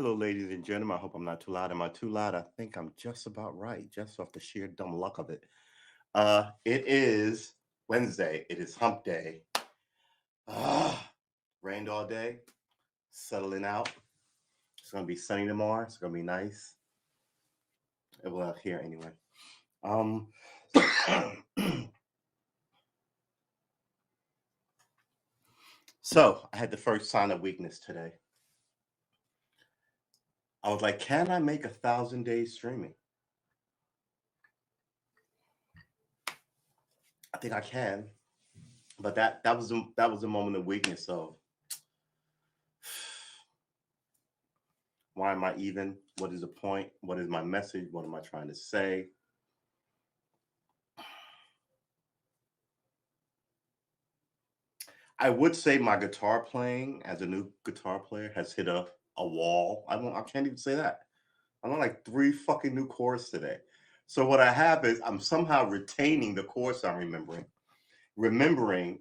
Hello, ladies and gentlemen. I hope I'm not too loud. Am I too loud? I think I'm just about right, just off the sheer dumb luck of it. It is Wednesday. It is hump day. Rained all day, settling out. It's gonna be sunny tomorrow. It's gonna be nice. Well, here anyway. Um, so I had the first sign of weakness today. I was like, can I make 1,000 days streaming? I think I can, but that was a moment of weakness. So why am I even? What is the point? What is my message? What am I trying to say? I would say my guitar playing as a new guitar player has hit a wall. I can't even say that. I learned like three fucking new chords today. So what I have is I'm somehow retaining the chords I'm remembering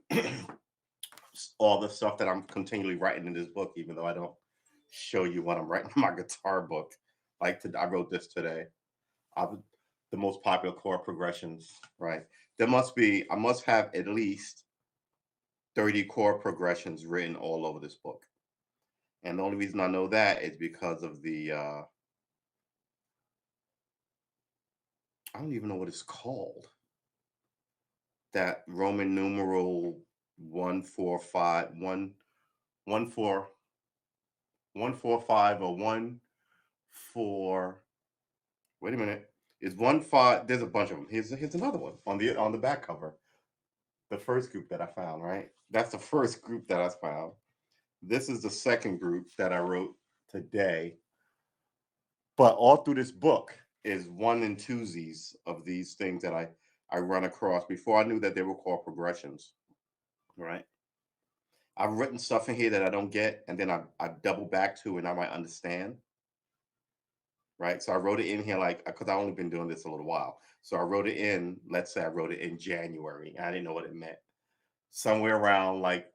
all the stuff that I'm continually writing in this book, even though I don't show you what I'm writing in my guitar book. I wrote this today. I was the most popular chord progressions, right? I must have at least 30 chord progressions written all over this book. And the only reason I know that is because of I don't even know what it's called. That Roman numeral 145, 145 or 1 4. Wait a minute. Is 1 5? There's a bunch of them. Here's another one on the back cover. The first group that I found, right? That's the first group that I found. This is the second group that I wrote today. But all through this book is one and twosies of these things that I run across before I knew that they were called progressions. Right. I've written stuff in here that I don't get, and then I double back to and I might understand. Right. So I wrote it in here like because I only been doing this a little while. So I wrote it in, let's say I wrote it in January. I didn't know what it meant. Somewhere around like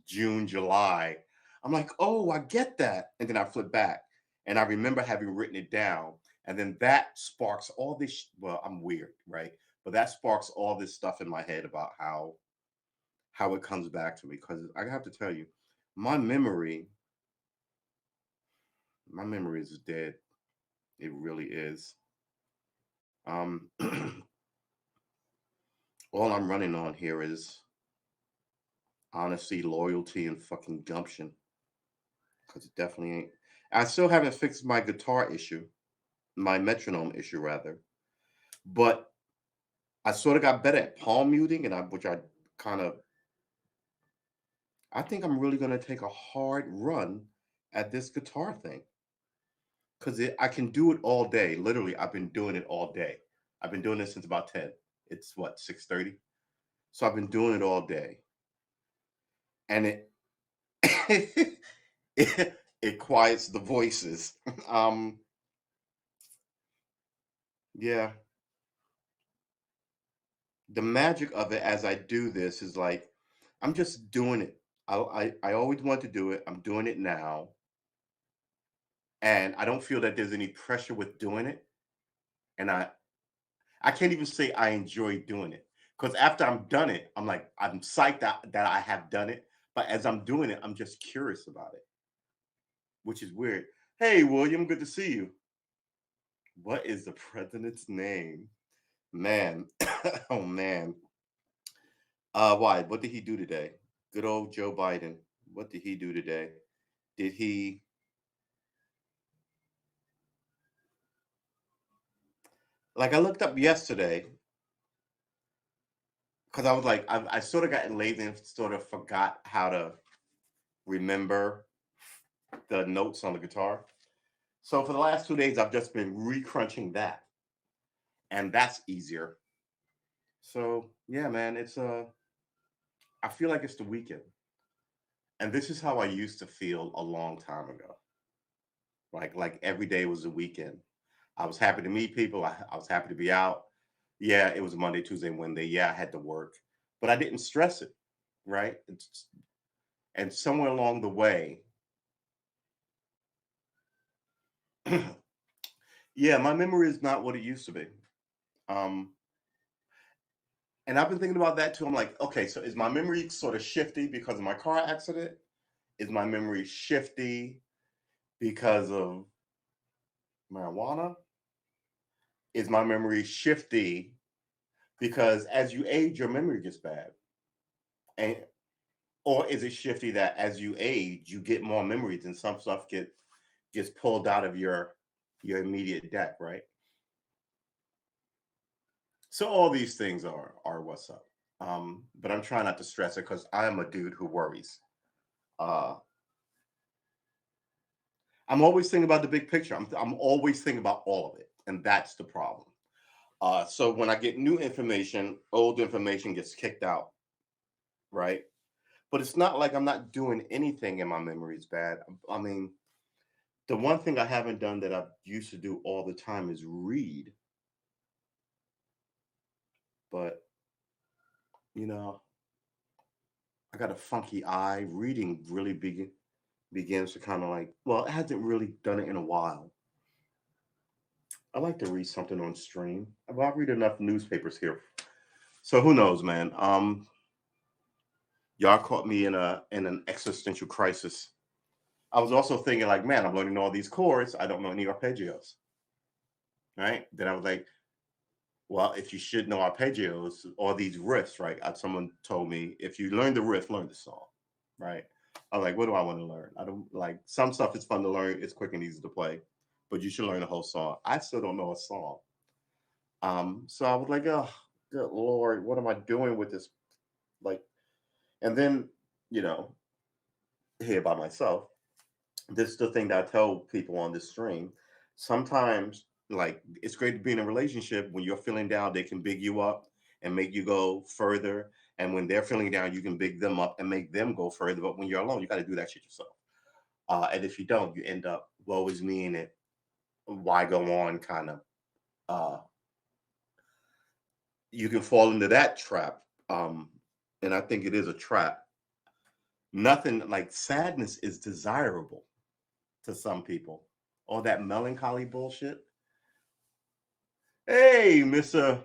June, July, I'm like, oh, I get that. And then I flip back and I remember having written it down. And then that sparks all this. Well, I'm weird, right? But that sparks all this stuff in my head about how it comes back to me. Because I have to tell you, my memory, my memory is dead. It really is. All I'm running on here is honesty, loyalty, and fucking gumption. Because it definitely ain't. I still haven't fixed my guitar issue, my metronome issue rather, but I sort of got better at palm muting, which I kind of. I think I'm really gonna take a hard run at this guitar thing because I can do it all day. Literally, I've been doing it all day. I've been doing this since about 10. It's what 6:30, so I've been doing it all day, and it quiets the voices. um, yeah, the magic of it as I do this is like I'm just doing it. I always want to do it. I'm doing it now, and I don't feel that there's any pressure with doing it. And I can't even say I enjoy doing it because after I'm done it, I'm like I'm psyched that I have done it. But as I'm doing it, I'm just curious about it, which is weird. Hey, William, good to see you. What is the president's name? Man, oh man. Why? What did he do today? Good old Joe Biden. What did he do today? Did he like I looked up yesterday because I was like I sort of got lazy and sort of forgot how to remember the notes on the guitar. So for the last 2 days, I've just been re-crunching that, and that's easier. So yeah, man, I feel like it's the weekend, and this is how I used to feel a long time ago. Like every day was a weekend. I was happy to meet people. I was happy to be out. Yeah, it was Monday, Tuesday, Wednesday. Yeah, I had to work, but I didn't stress it, right? And somewhere along the way, Yeah, my memory is not what it used to be. Um, and I've been thinking about that too. I'm like, okay, so is my memory sort of shifty because of my car accident? Is my memory shifty because of marijuana? Is my memory shifty because as you age, your memory gets bad? And or is it shifty that as you age, you get more memories and some stuff gets pulled out of your immediate deck, right? So all these things are what's up. But I'm trying not to stress it because I am a dude who worries. Uh, I'm always thinking about the big picture. I'm always thinking about all of it, and that's the problem. So when I get new information, old information gets kicked out, right? But it's not like I'm not doing anything and my memory is bad. I mean, the one thing I haven't done that I used to do all the time is read. But you know, I got a funky eye. Reading really begins to kind of like, well, it hasn't really done it in a while. I like to read something on stream. Well, I read enough newspapers here, so who knows, man. Y'all caught me in an existential crisis. I was also thinking, like, man, I'm learning all these chords. I don't know any arpeggios, right? Then I was like, well, if you should know arpeggios or these riffs, right? Someone told me if you learn the riff, learn the song, right? I was like, what do I want to learn? I don't like some stuff is fun to learn, it's quick and easy to play, but you should learn the whole song. I still don't know a song. So I was like, oh, good Lord, what am I doing with this? Like, and then, you know, here by myself, this is the thing that I tell people on this stream. Sometimes, like, it's great to be in a relationship. When you're feeling down, they can big you up and make you go further. And when they're feeling down, you can big them up and make them go further. But when you're alone, you got to do that shit yourself. And if you don't, you end up woe is me in it. Why go on? Kind of. Uh, you can fall into that trap. And I think it is a trap. Nothing like sadness is desirable to some people. All that melancholy bullshit. Hey, Mr.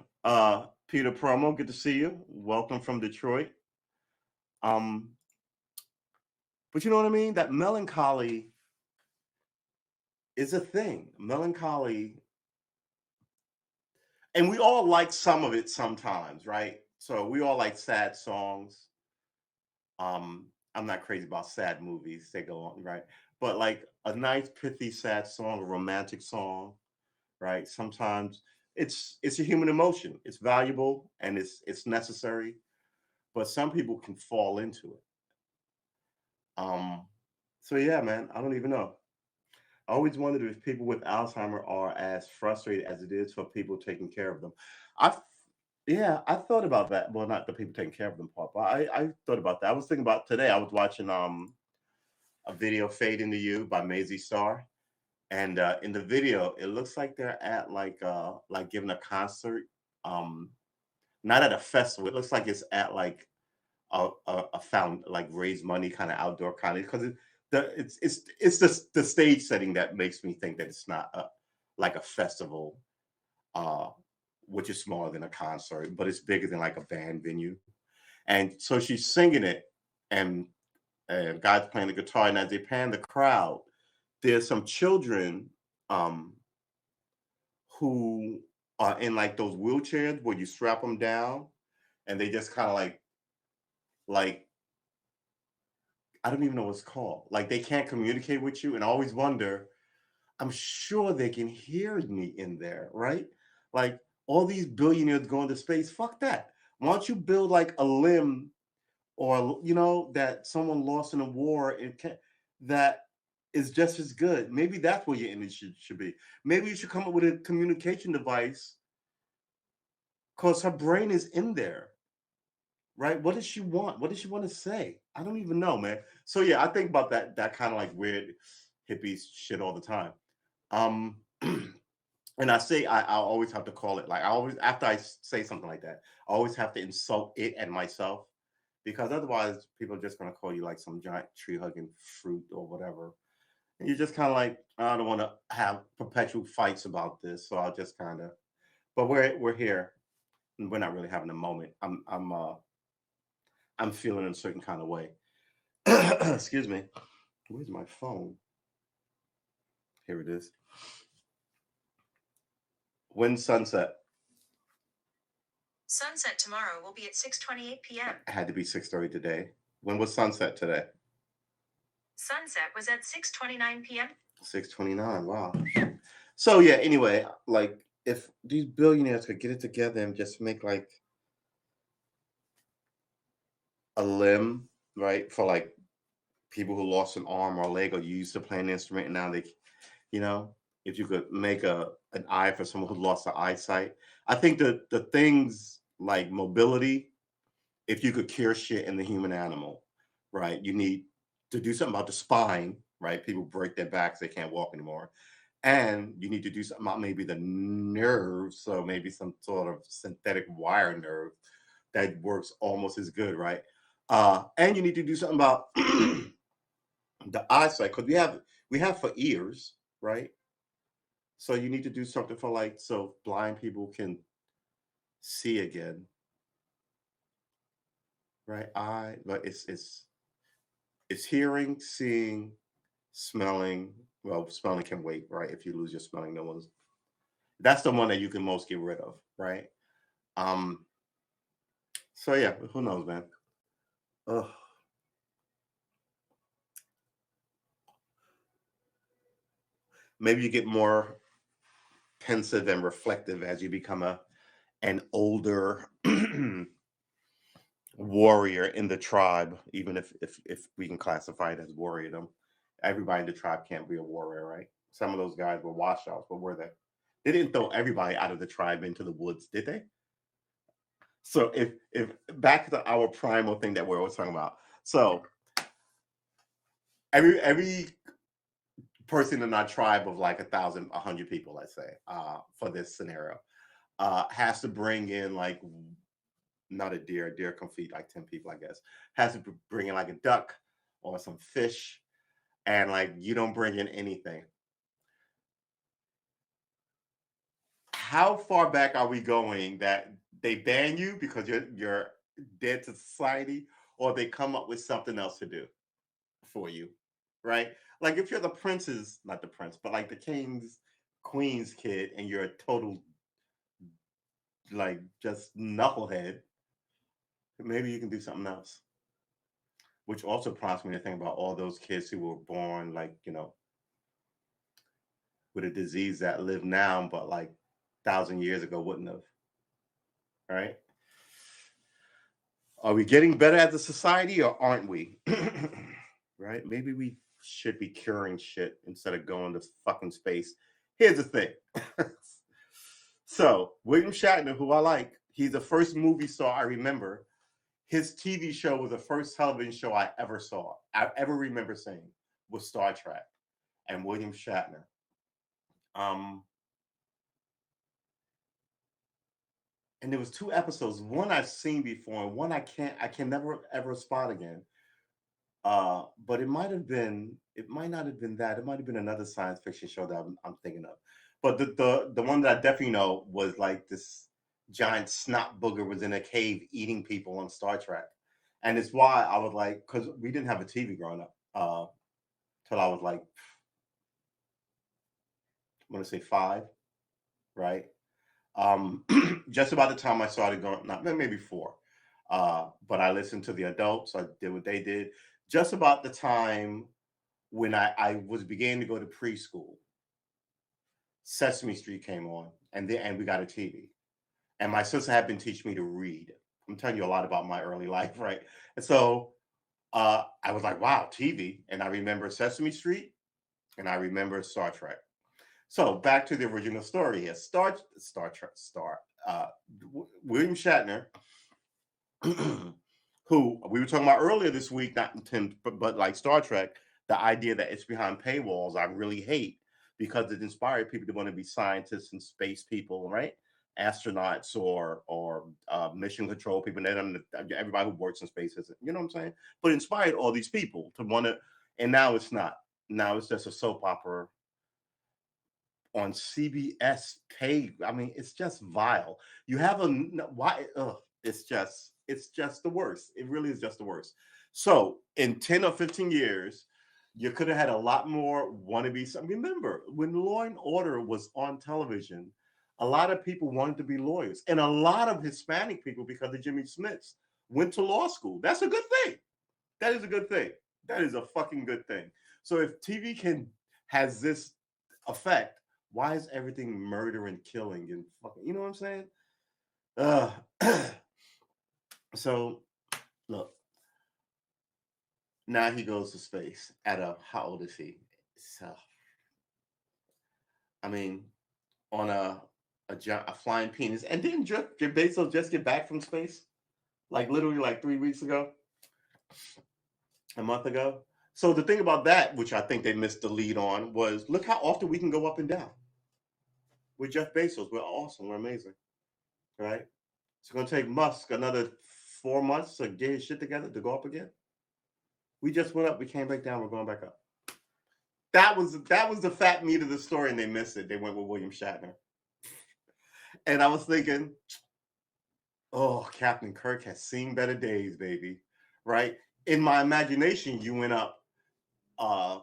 Peter Promo, good to see you. Welcome from Detroit. Um, but you know what I mean? That melancholy is a thing. Melancholy, and we all like some of it sometimes, right? So we all like sad songs. I'm not crazy about sad movies. They go on, right? But like a nice, pithy, sad song, a romantic song, right? Sometimes it's a human emotion. It's valuable and it's necessary, but some people can fall into it. Um, so yeah, man, I don't even know. I always wondered if people with Alzheimer are as frustrated as it is for people taking care of them. I, yeah, I thought about that. Well, not the people taking care of them part, but I thought about that. I was thinking about today. I was watching a video "Fade into You" by Maisie Starr, and in the video, it looks like they're at like giving a concert, um, not at a festival. It looks like it's at like a found like raise money kind of outdoor kind of because it's the stage setting that makes me think that it's not like a festival, uh, which is smaller than a concert, but it's bigger than like a band venue. And so she's singing it, and God's playing the guitar, and as they pan the crowd, there's some children um, who are in like those wheelchairs where you strap them down, and they just kind of like I don't even know what's called. Like they can't communicate with you, and I always wonder. I'm sure they can hear me in there, right? Like all these billionaires going to space. Fuck that. Why don't you build like a limb or that someone lost in a war that is just as good? Maybe that's where your image should be. Maybe you should come up with a communication device because her brain is in there, right? What does she want? What does she want to say? I don't even know, man. So yeah, I think about that kind of like weird hippie shit all the time. Um, and I always have to call it like I always after I say something like that, I always have to insult it and myself because otherwise people are just gonna call you like some giant tree hugging fruit or whatever. And you're just kind of like, I don't want to have perpetual fights about this, so I'll just kind of. But we're here, and we're not really having a moment. I'm feeling in a certain kind of way. Excuse me. Where's my phone? Here it is. When sunset? Sunset tomorrow will be at 6:28 p.m. It had to be 6:30 today. When was sunset today? Sunset was at 6:29 p.m. 6:29. Wow. So yeah. Anyway, like if these billionaires could get it together and just make like a limb, right, for like people who lost an arm or a leg or used to play an instrument, and now they, you know, if you could make an eye for someone who lost their eyesight, I think that the things like mobility, if you could cure shit in the human animal, right, you need to do something about the spine, right? People break their backs, they can't walk anymore. And you need to do something about maybe the nerves, so maybe some sort of synthetic wire nerve that works almost as good, right? And you need to do something about the eyesight because we have for ears, right? So you need to do something for like so blind people can see again, right? But it's hearing, seeing, smelling. Well, smelling can wait, right? If you lose your smelling, no one's that's the one that you can most get rid of, right? Um, so yeah, who knows, man? Ugh. Maybe you get more pensive and reflective as you become an older warrior in the tribe, even if we can classify it as warriordom. Everybody in the tribe can't be a warrior, right? Some of those guys were washouts, but were they? They didn't throw everybody out of the tribe into the woods, did they? So if back to our primal thing that we're always talking about. So every person in our tribe of like 1,000, 100 people, let's say, for this scenario, has to bring in like not a deer. A deer can feed like 10 people, I guess. Has to bring in like a duck or some fish, and like you don't bring in anything. How far back are we going that they ban you because you're dead to society, or they come up with something else to do for you, right? Like if you're the prince's, not the prince, but like the king's, queen's kid, and you're a total like just knucklehead, maybe you can do something else. Which also prompts me to think about all those kids who were born like with a disease that live now, but like 1,000 years ago wouldn't have, right? Are we getting better as a society or aren't we? Right? Maybe we should be curing shit instead of going to fucking space. Here's the thing. So, William Shatner, who I like, he's the first movie star I remember. His TV show was the first television show I ever saw, I ever remember seeing, was Star Trek and William Shatner. Um, and there was two episodes. One I've seen before, and one I can never ever spot again. But it might not have been that. It might have been another science fiction show that I'm thinking of. But the one that I definitely know was like this giant snot booger was in a cave eating people on Star Trek, and it's why I was like, because we didn't have a TV growing up till I was like, I'm gonna say 5, right? Just about the time I started going, not maybe 4, but I listened to the adults. I did what they did. Just about the time when I was beginning to go to preschool, Sesame Street came on, and we got a TV. And my sister had been teaching me to read. I'm telling you a lot about my early life, right? And so I was like, wow, TV. And I remember Sesame Street, and I remember Star Trek. So back to the original story here. Star Trek star William Shatner, who we were talking about earlier this week, not intent, but like Star Trek, the idea that it's behind paywalls, I really hate because it inspired people to want to be scientists and space people, right? Astronauts or mission control people. And everybody who works in space isn't, you know what I'm saying? But inspired all these people to want to, and now it's not. Now it's just a soap opera on CBS pay. I mean, it's just vile. You have a why? Ugh, it's just the worst. It really is just the worst. So in 10 or 15 years, you could have had a lot more wannabe. Remember when Law and Order was on television, a lot of people wanted to be lawyers, and a lot of Hispanic people, because of Jimmy Smits, went to law school. That's a good thing. That is a good thing. That is a fucking good thing. So if TV can has this effect, why is everything murder and killing and fucking? You know what I'm saying? Uh, so look, now he goes to space at a how old is he? So I mean, on a flying penis, and didn't Jeff Bezos just get back from space? Like literally like 3 weeks ago, a month ago. So the thing about that, which I think they missed the lead on, was look how often we can go up and down. With Jeff Bezos. We're awesome. We're amazing, right? It's going to take Musk another 4 months to get his shit together to go up again. We just went up. We came back down. We're going back up. That was the fat meat of the story, and they missed it. They went with William Shatner, and I was thinking, oh, Captain Kirk has seen better days, baby. Right? In my imagination, you went up uh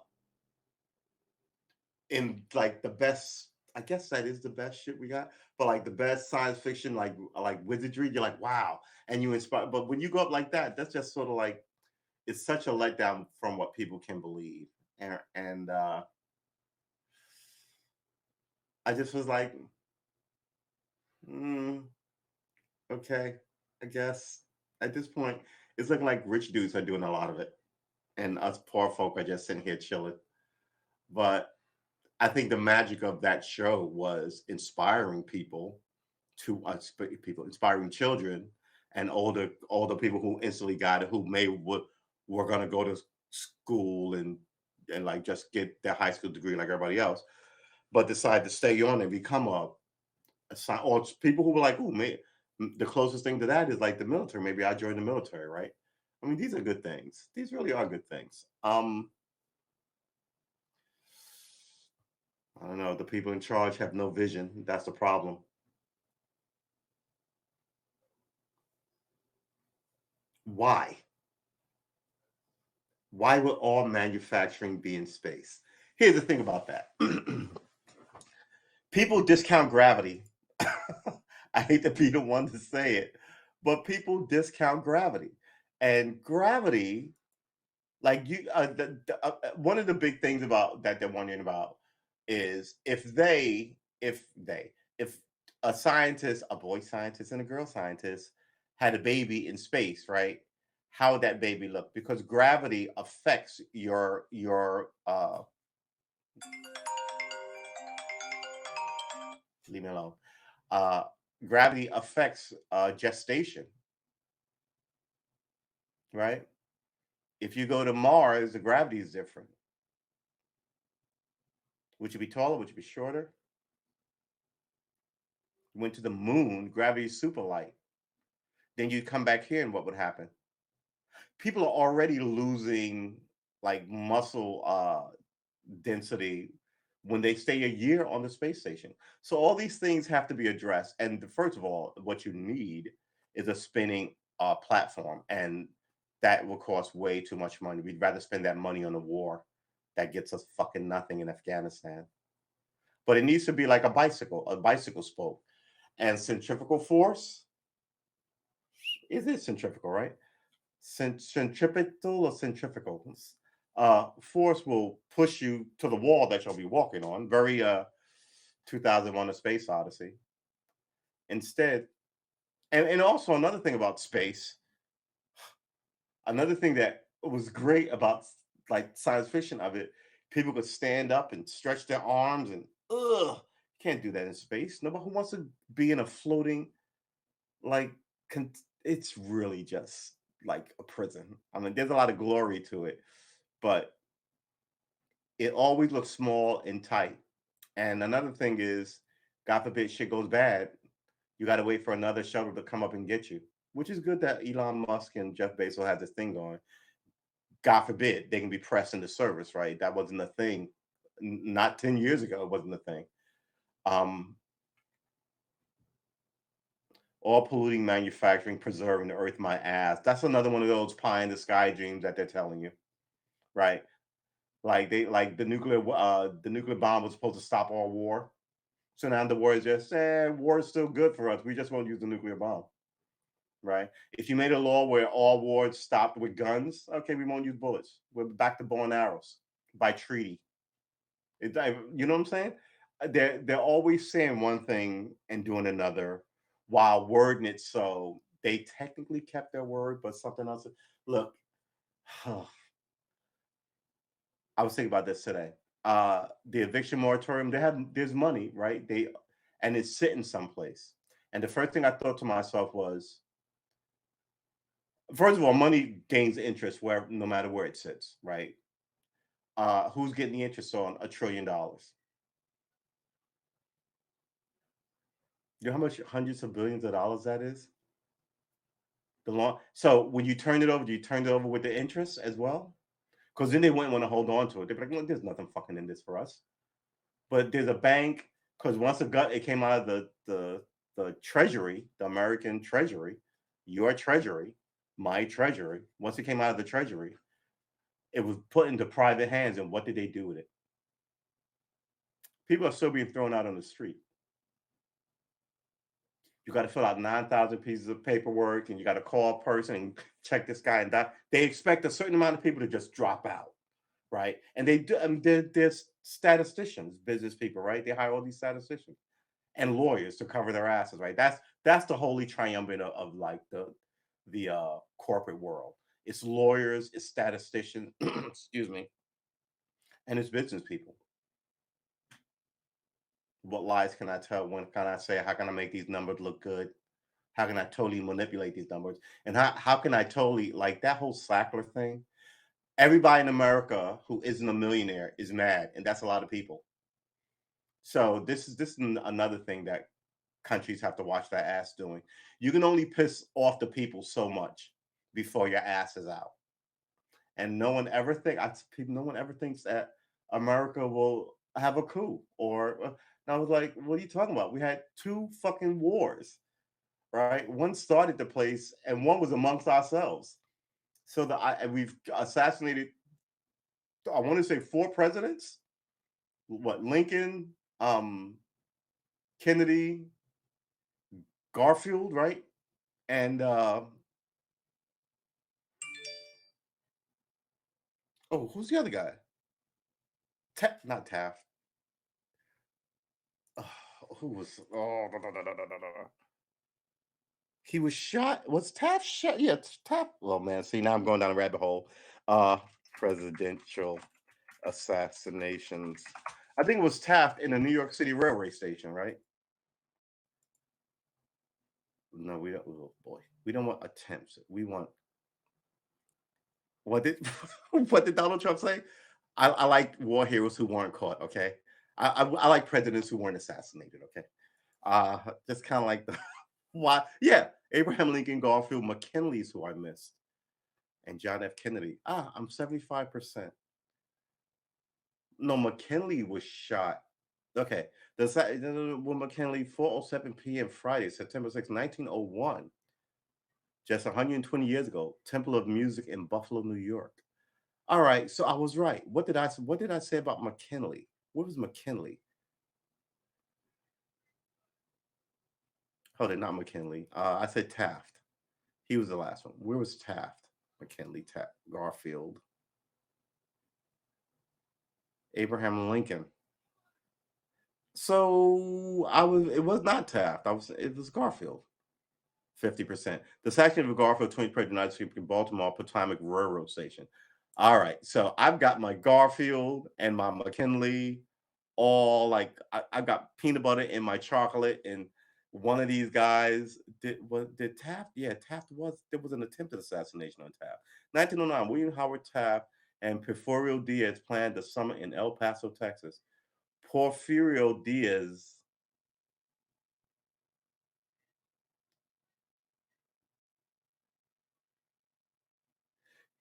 in like the best. I guess that is the best shit we got, but like the best science fiction, like wizardry. You're like, wow, and you inspire. But when you go up like that, that's just sort of like it's such a letdown from what people can believe, and I just was like, mm, okay, I guess at this point, it's looking like rich dudes are doing a lot of it, and us poor folk are just sitting here chilling. But I think the magic of that show was inspiring people to people, inspiring children and older people who instantly got it, who were gonna go to school and like just get their high school degree like everybody else, but decide to stay on and become or people who were like, oh man, the closest thing to that is like the military. Maybe I joined the military, right? I mean, these are good things. These really are good things. I don't know. The people in charge have no vision. That's the problem. Why? Why would all manufacturing be in space? Here's the thing about that. People discount gravity. I hate to be the one to say it, but people discount gravity. And gravity, like one of the big things about that they're wondering about is if a scientist, a boy scientist and a girl scientist had a baby in space, right? How would that baby look? Because gravity affects your leave me alone. Uh Gravity affects gestation, right? If you go to Mars, the gravity is different. Would you be taller? Would you be shorter? You went to the moon, gravity is super light. Then you come back here, and what would happen? People are already losing like muscle density when they stay a year on the space station. So all these things have to be addressed. And first of all, what you need is a spinning platform, and that will cost way too much money. We'd rather spend that money on a war that gets us fucking nothing in Afghanistan. But it needs to be like a bicycle spoke, and centrifugal force. Is it centrifugal, right? Centripetal or centrifugal force will push you to the wall that you'll be walking on. Very 2001: A Space Odyssey. Instead, and also another thing about space, another thing that was great about like science fiction of it, people could stand up and stretch their arms and can't do that in space. Nobody who wants to be in a floating like it's really just like a prison. I mean, there's a lot of glory to it, but it always looks small and tight. And another thing is, God forbid shit goes bad, you got to wait for another shuttle to come up and get you, which is good that Elon Musk and Jeff Bezos have this thing going. God forbid they can be pressed into service, right? That wasn't a thing. Not 10 years ago, it wasn't a thing. Um, all polluting manufacturing, preserving the earth, my ass. That's another one of those pie in the sky dreams that they're telling you, right? Like the nuclear bomb was supposed to stop all war. So now the war is just, war is still good for us. We just won't use the nuclear bomb, right? If you made a law where all wars stopped with guns, okay, we won't use bullets. We're back to bow and arrows by treaty. You know what I'm saying? They're always saying one thing and doing another while wording it so they technically kept their word, but something else. Look, I was thinking about this today. The eviction moratorium, there's money, right? And it's sitting someplace. And the first thing I thought to myself was, first of all, money gains interest where no matter where it sits, right? Who's getting the interest on $1 trillion? You know how much hundreds of billions of dollars that is? The long so when you turn it over, do you turn it over with the interest as well? Because then they wouldn't want to hold on to it. They'd be like, "Well, there's nothing fucking in this for us." But there's a bank because once it came out of the treasury, the American treasury, your treasury, my treasury. Once it came out of the treasury, it was put into private hands. And what did they do with it? People are still being thrown out on the street. You got to fill out 9,000 pieces of paperwork, and you got to call a person and check this guy and that. They expect a certain amount of people to just drop out, right? And they do. They're statisticians, business people, right? They hire all these statisticians and lawyers to cover their asses, right? That's the holy triumvirate of like the corporate world. It's lawyers, it's statisticians, excuse me, and it's business people. What lies can I tell? When can I say? How can I make these numbers look good? How can I totally manipulate these numbers? And how can I totally like that whole Sackler thing? Everybody in America who isn't a millionaire is mad, and that's a lot of people. So this is another thing that countries have to watch their ass doing. You can only piss off the people so much before your ass is out. And no one ever thinks that America will have a coup or. And I was like, what are you talking about? We had two fucking wars, right? One started the place, and one was amongst ourselves. So we've assassinated, I want to say, four presidents. What Lincoln, Kennedy, Garfield, right? And oh, who's the other guy? Not Taft. Oh, who was? Oh, no, no, no, no, no, no, no. He was shot. Was Taft shot? Yeah, Taft. Well, man, see now I'm going down a rabbit hole. Uh, Presidential assassinations. I think it was Taft in the New York City railway station, right? No, we don't. Oh boy, we don't want attempts. We want what did what did Donald Trump say? I like war heroes who weren't caught. Okay, I like presidents who weren't assassinated. Okay, just kind of like the why? Yeah, Abraham Lincoln, Garfield, McKinley's who I missed, and John F. Kennedy. I'm 75%. No, McKinley was shot. Okay, when McKinley 4:07 p.m. Friday, September 6, 1901, just 120 years ago, Temple of Music in Buffalo, New York. All right, so I was right. What did I say about McKinley? What was McKinley? Hold it, not McKinley. I said Taft. He was the last one. Where was Taft? McKinley, Taft, Garfield, Abraham Lincoln. So it was not Taft. It was Garfield. 50%. The section of Garfield 20 United States in Baltimore Potomac Railroad Station. All right. So I've got my Garfield and my McKinley all like I got peanut butter in my chocolate, and one of these guys did Taft? Yeah, Taft was there was an attempted assassination on Taft. 1909, William Howard Taft and Porfirio Diaz planned the summit in El Paso, Texas. Porfirio Diaz.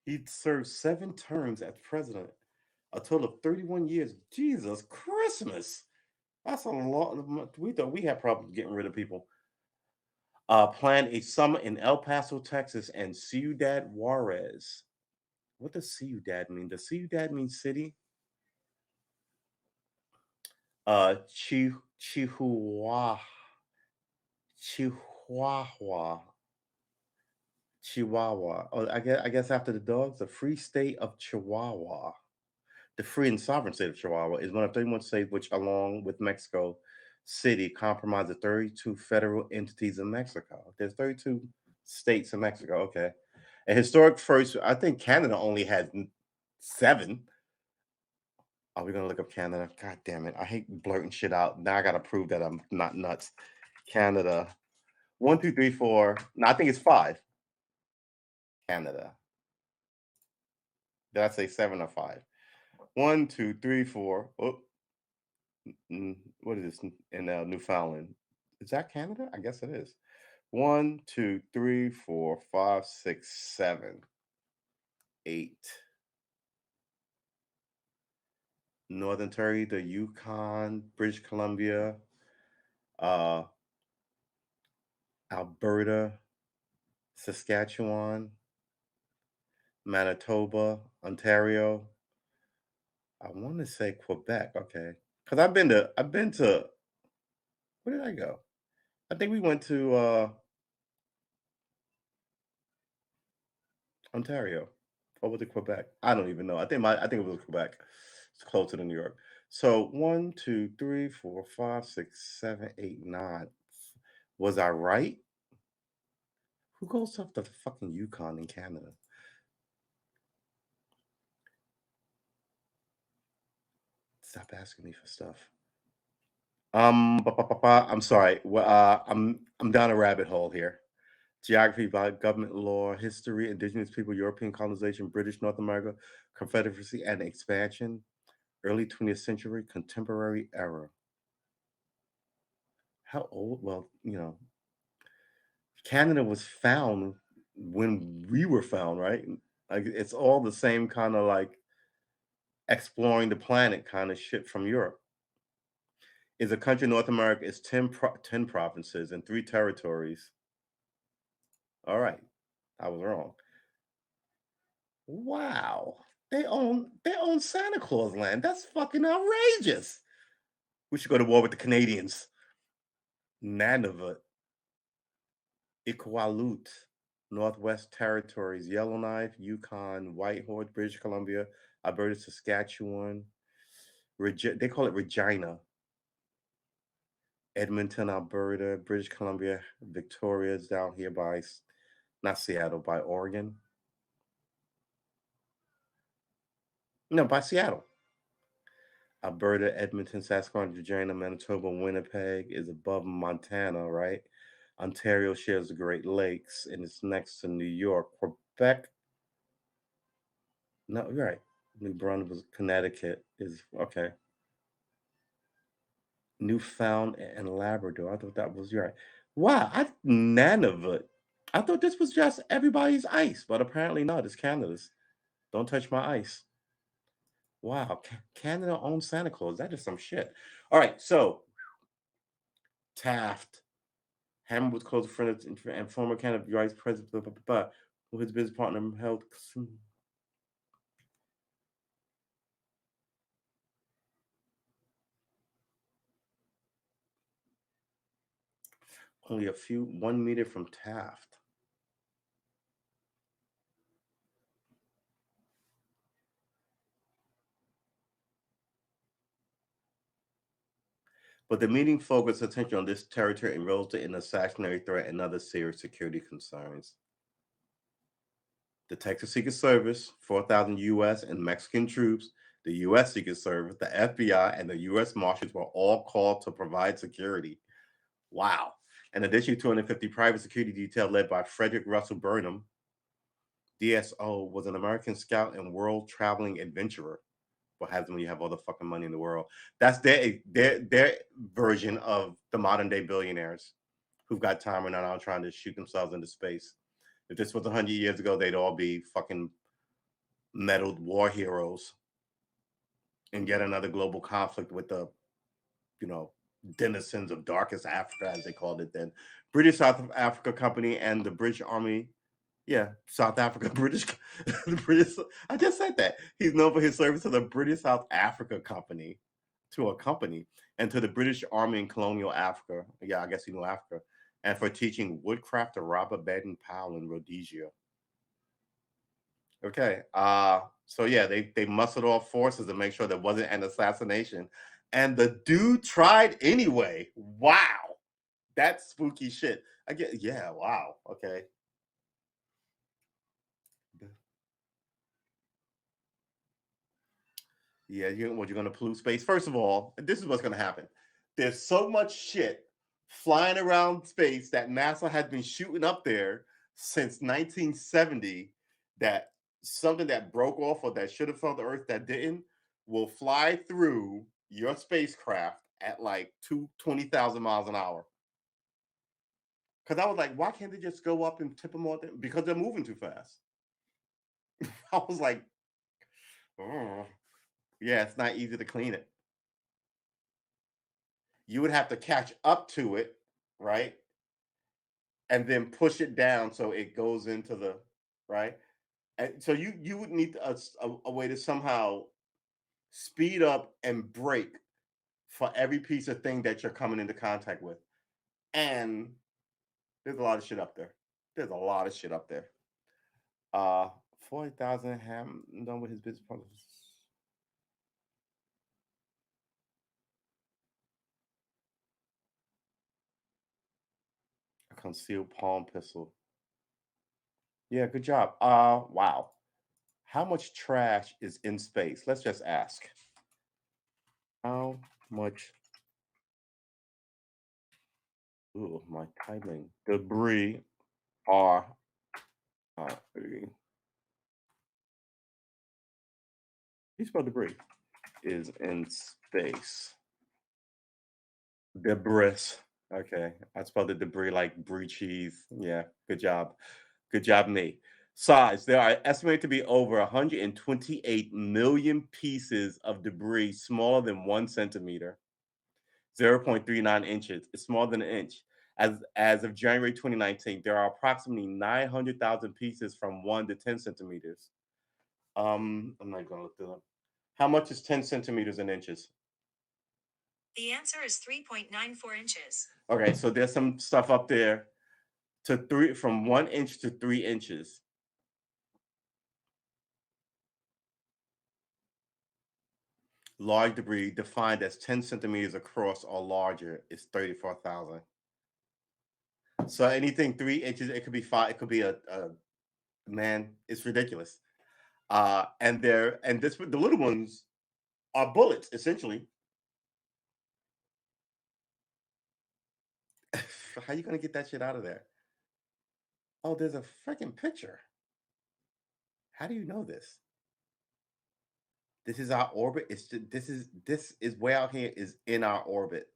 He served 7 terms as president, a total of 31 years. Jesus Christmas. That's a lot. We thought we had problems getting rid of people. Planned a summit in El Paso, Texas, and Ciudad Juarez. What does Ciudad mean? Does Ciudad mean city? Chihuahua. Chihuahua. Chihuahua. Oh, I guess after the dogs, the Free State of Chihuahua. The Free and Sovereign State of Chihuahua is one of 31 states which, along with Mexico City, comprise the 32 federal entities in Mexico. There's 32 states in Mexico. Okay. A historic first, I think Canada only has 7. Are we going to look up Canada? God damn it. I hate blurting shit out. Now I got to prove that I'm not nuts. Canada. 1, 2, 3, 4. No, I think it's 5. Canada. Did I say 7 or 5? 1, 2, 3, 4. Oh, what is this in Newfoundland? Is that Canada? I guess it is. 1, 2, 3, 4, 5, 6, 7, 8. Northern Territory, the Yukon, British Columbia, uh, Alberta, Saskatchewan, Manitoba, Ontario. I want to say Quebec. Okay, because I've been to. Where did I go? I think we went to Ontario. Or was it Quebec? I don't even know. I think it was Quebec. It's closer to New York. So 1, 2, 3, 4, 5, 6, 7, 8, 9. Was I right? Who goes up to the fucking Yukon in Canada? Stop asking me for stuff. I'm sorry. Well, I'm down a rabbit hole here. Geography by government law, history, indigenous people, European colonization, British North America, Confederacy and expansion, early 20th century, contemporary era. How old? Well, Canada was found when we were found, right? Like it's all the same kind of like exploring the planet kind of shit from Europe. Is a country in North America is 10 provinces and 3 territories. All right. I was wrong. Wow. They own Santa Claus land. That's fucking outrageous. We should go to war with the Canadians. Nunavut, Iqaluit, Northwest Territories, Yellowknife, Yukon, Whitehorse, British Columbia, Alberta, Saskatchewan. They call it Regina. Edmonton, Alberta, British Columbia, Victoria's down here by, not Seattle, by Oregon. No, by Seattle. Alberta, Edmonton, Saskatchewan, Regina, Manitoba, Winnipeg is above Montana, right? Ontario shares the Great Lakes and it's next to New York. Quebec, no, you're right. New Brunswick, Connecticut is okay. Newfound and Labrador. I thought that was right. Wow, Nunavut. I thought this was just everybody's ice, but apparently not. It's Canada's. Don't touch my ice. Wow, Canada owns Santa Claus. That is some shit. All right, so Taft, Hammond was close friend and former Canada Vice President, who his business partner held. Only 1 meter from Taft. But the meeting focused attention on this territory and resulted in an assassination threat and other serious security concerns. The Texas Secret Service, 4,000 U.S. and Mexican troops, the U.S. Secret Service, the FBI, and the U.S. Marshals were all called to provide security. Wow. In addition, 250 private security detail led by Frederick Russell Burnham, DSO, was an American scout and world traveling adventurer. What happens when you have all the fucking money in the world? That's their version of the modern day billionaires who've got time and are now trying to shoot themselves into space. If this was 100 years ago, they'd all be fucking meddled war heroes and yet another global conflict with the, you know, denizens of darkest Africa, as they called it then. British South Africa Company and the British Army. Yeah, South Africa, British, the British. I just said that he's known for his service to the British South Africa Company, to a company, and to the British Army in colonial Africa. Yeah, I guess you know Africa, and for teaching woodcraft to Robert Baden-Powell in Rhodesia. Okay. So yeah, they muscled off forces to make sure there wasn't an assassination. And the dude tried anyway. Wow. That's spooky shit. I get yeah, wow. Okay. Yeah, you're gonna pollute space. First of all, this is what's gonna happen. There's so much shit flying around space that NASA has been shooting up there since 1970 that something that broke off or that should have fell to Earth that didn't will fly through your spacecraft at like 20,000 miles an hour. Because I was like, why can't they just go up and tip them all down? Because they're moving too fast. I was like, oh, yeah, it's not easy to clean it. You would have to catch up to it, right? And then push it down so it goes into the right. And so you would need a way to somehow speed up and brake for every piece of thing that you're coming into contact with. And there's a lot of shit up there. There's a lot of shit up there. 40,000 ham done with his business partners. A concealed palm pistol. Yeah, good job. Wow. How much trash is in space? Let's just ask. How much, ooh, my timing, debris are, uh, you spell debris, is in space. Debris. Okay, I spelled the debris like brie cheese. Yeah, good job. Good job, me. Size. There are estimated to be over 128 million pieces of debris smaller than 1 centimeter. 0.39 inches. It's smaller than an inch. As of January 2019, there are approximately 900,000 pieces from 1 to 10 centimeters. I'm not going to look that up. How much is 10 centimeters in inches? The answer is 3.94 inches. Okay, so there's some stuff up there to three from 1 inch to 3 inches. Large debris defined as 10 centimeters across or larger is 34,000. So anything 3 inches, it could be five, it could be a man, it's ridiculous. And this the little ones are bullets, essentially. How you gonna get that shit out of there? Oh, there's a freaking picture. How do you know this? This is our orbit. This is way out here is in our orbit.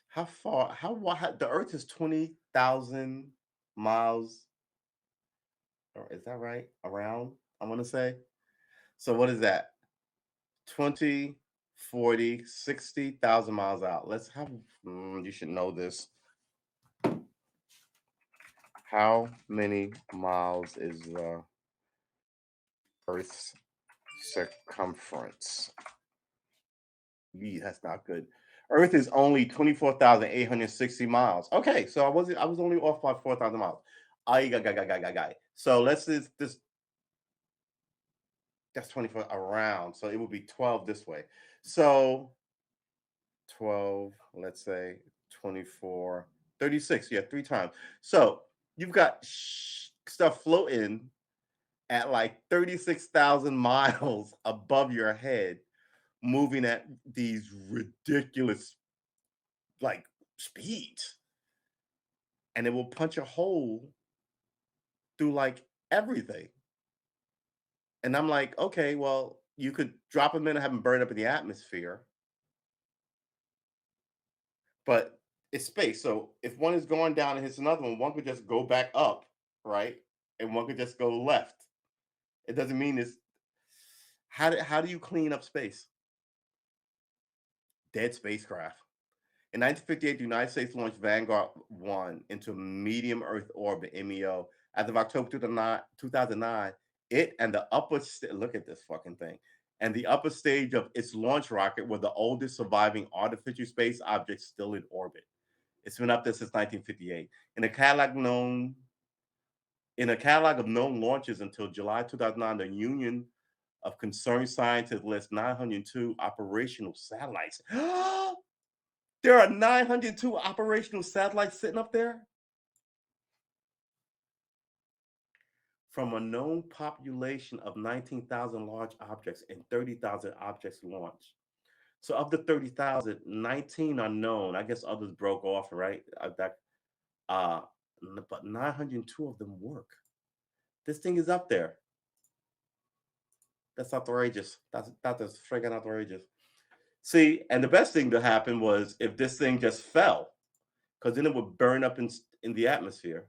How far? The Earth is 20,000 miles. Or is that right? Around, I want to say. So what is that? 20, 40, 60,000 miles out. Let's have, you should know this. How many miles is the Earth's circumference? That's not good. Earth is only 24,860 miles. Okay, so I was only off by 4,000 miles. I. So let's this that's 24 around. So it would be 12 this way. So 12, let's say 24, 36. Yeah, three times. So you've got stuff floating at like 36,000 miles above your head, moving at these ridiculous like speeds. And it will punch a hole through like everything. And I'm like, okay, well, you could drop them in and have them burn up in the atmosphere. but it's space. So if one is going down and hits another one could just go back up, right? And one could just go left. It doesn't mean it's how do you clean up space? Dead spacecraft. In 1958, the United States launched Vanguard 1 into medium Earth orbit (MEO). As of October 2009, it and the look at this fucking thing, and the upper stage of its launch rocket were the oldest surviving artificial space objects still in orbit. It's been up there since 1958. In a catalog of known launches until July 2009, the Union of Concerned Scientists lists 902 operational satellites. There are 902 operational satellites sitting up there from a known population of 19,000 large objects and 30,000 objects launched. So of the 30,000, 19 are known. I guess others broke off, right? Uh, but 902 of them work. This thing is up there. That's outrageous. That's friggin' outrageous. See, and the best thing to happen was if this thing just fell, because then it would burn up in the atmosphere.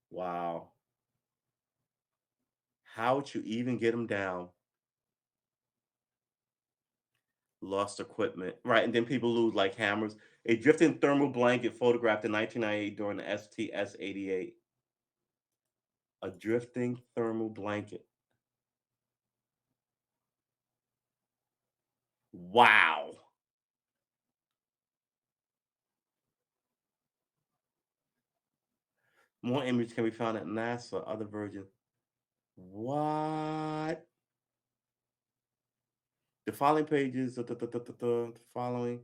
Wow. How would you even get them down? Lost equipment. Right, and then people lose like hammers. A drifting thermal blanket photographed in 1998 during the STS-88. A drifting thermal blanket. Wow. More images can be found at NASA, other versions. What? The following pages, the following.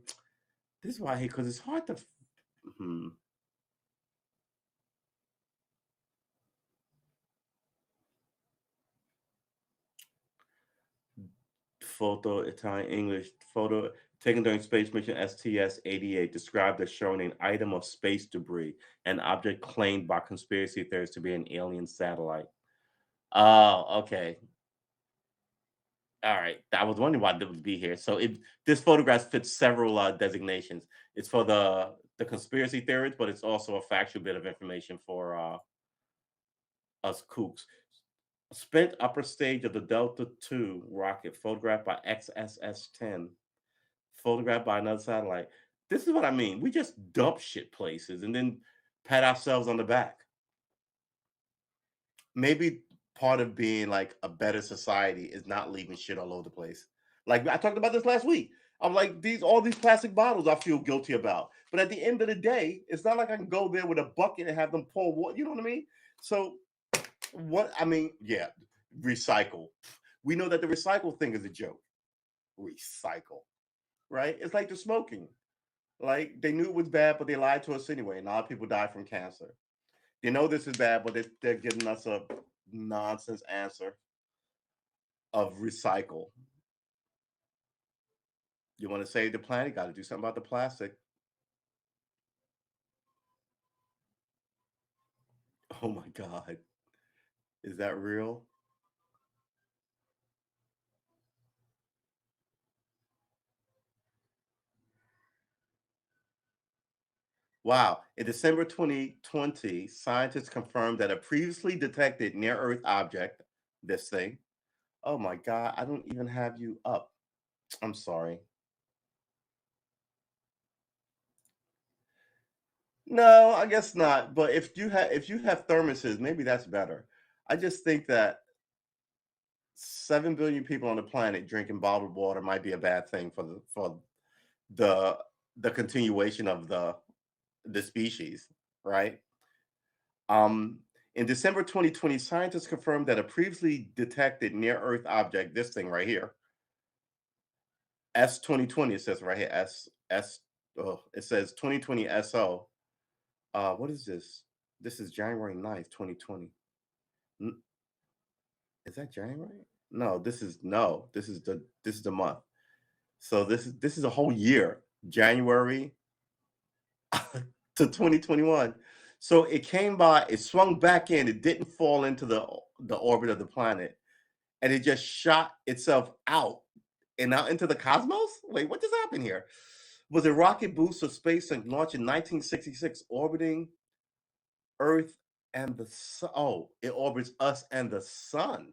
This is why I hate, because it's hard to. Photo, Italian, English. Photo taken during space mission STS-88 described as showing an item of space debris, an object claimed by conspiracy theorists to be an alien satellite. Oh, okay. All right. I was wondering why it would be here. So this photograph fits several designations. It's for the conspiracy theories, but it's also a factual bit of information for us kooks. Spent upper stage of the Delta II rocket photographed by XSS-10, photographed by another satellite. This is what I mean. We just dump shit places and then pat ourselves on the back. Maybe part of being like a better society is not leaving shit all over the place. Like I talked about this last week. I'm like, all these plastic bottles I feel guilty about. But at the end of the day, it's not like I can go there with a bucket and have them pour water. You know what I mean? So yeah, recycle. We know that the recycle thing is a joke. Recycle, right? It's like the smoking. Like they knew it was bad, but they lied to us anyway. And a lot of people die from cancer. They know this is bad, but they're giving us a nonsense answer of recycle. You want to save the planet? Got to do something about the plastic. Oh my God. Is that real? Wow. In December 2020, scientists confirmed that a previously detected near Earth object, this thing, oh my God, I don't even have you up. I'm sorry. No, I guess not. But if you have thermoses, maybe that's better. I just think that 7 billion people on the planet drinking bottled water might be a bad thing for the continuation of the species, right? In December 2020, scientists confirmed that a previously detected near Earth object, this thing right here, S2020, it says right here, it says 2020 SO. What is this? This is January 9th, 2020. Is that January? No, this is the month. So this is a whole year, January to 2021. So it came by, it swung back in, it didn't fall into the orbit of the planet, and it just shot itself out and out into the cosmos? Wait, what just happened here? Was a rocket booster space and launched in 1966, orbiting Earth and the sun. Oh, it orbits us and the sun.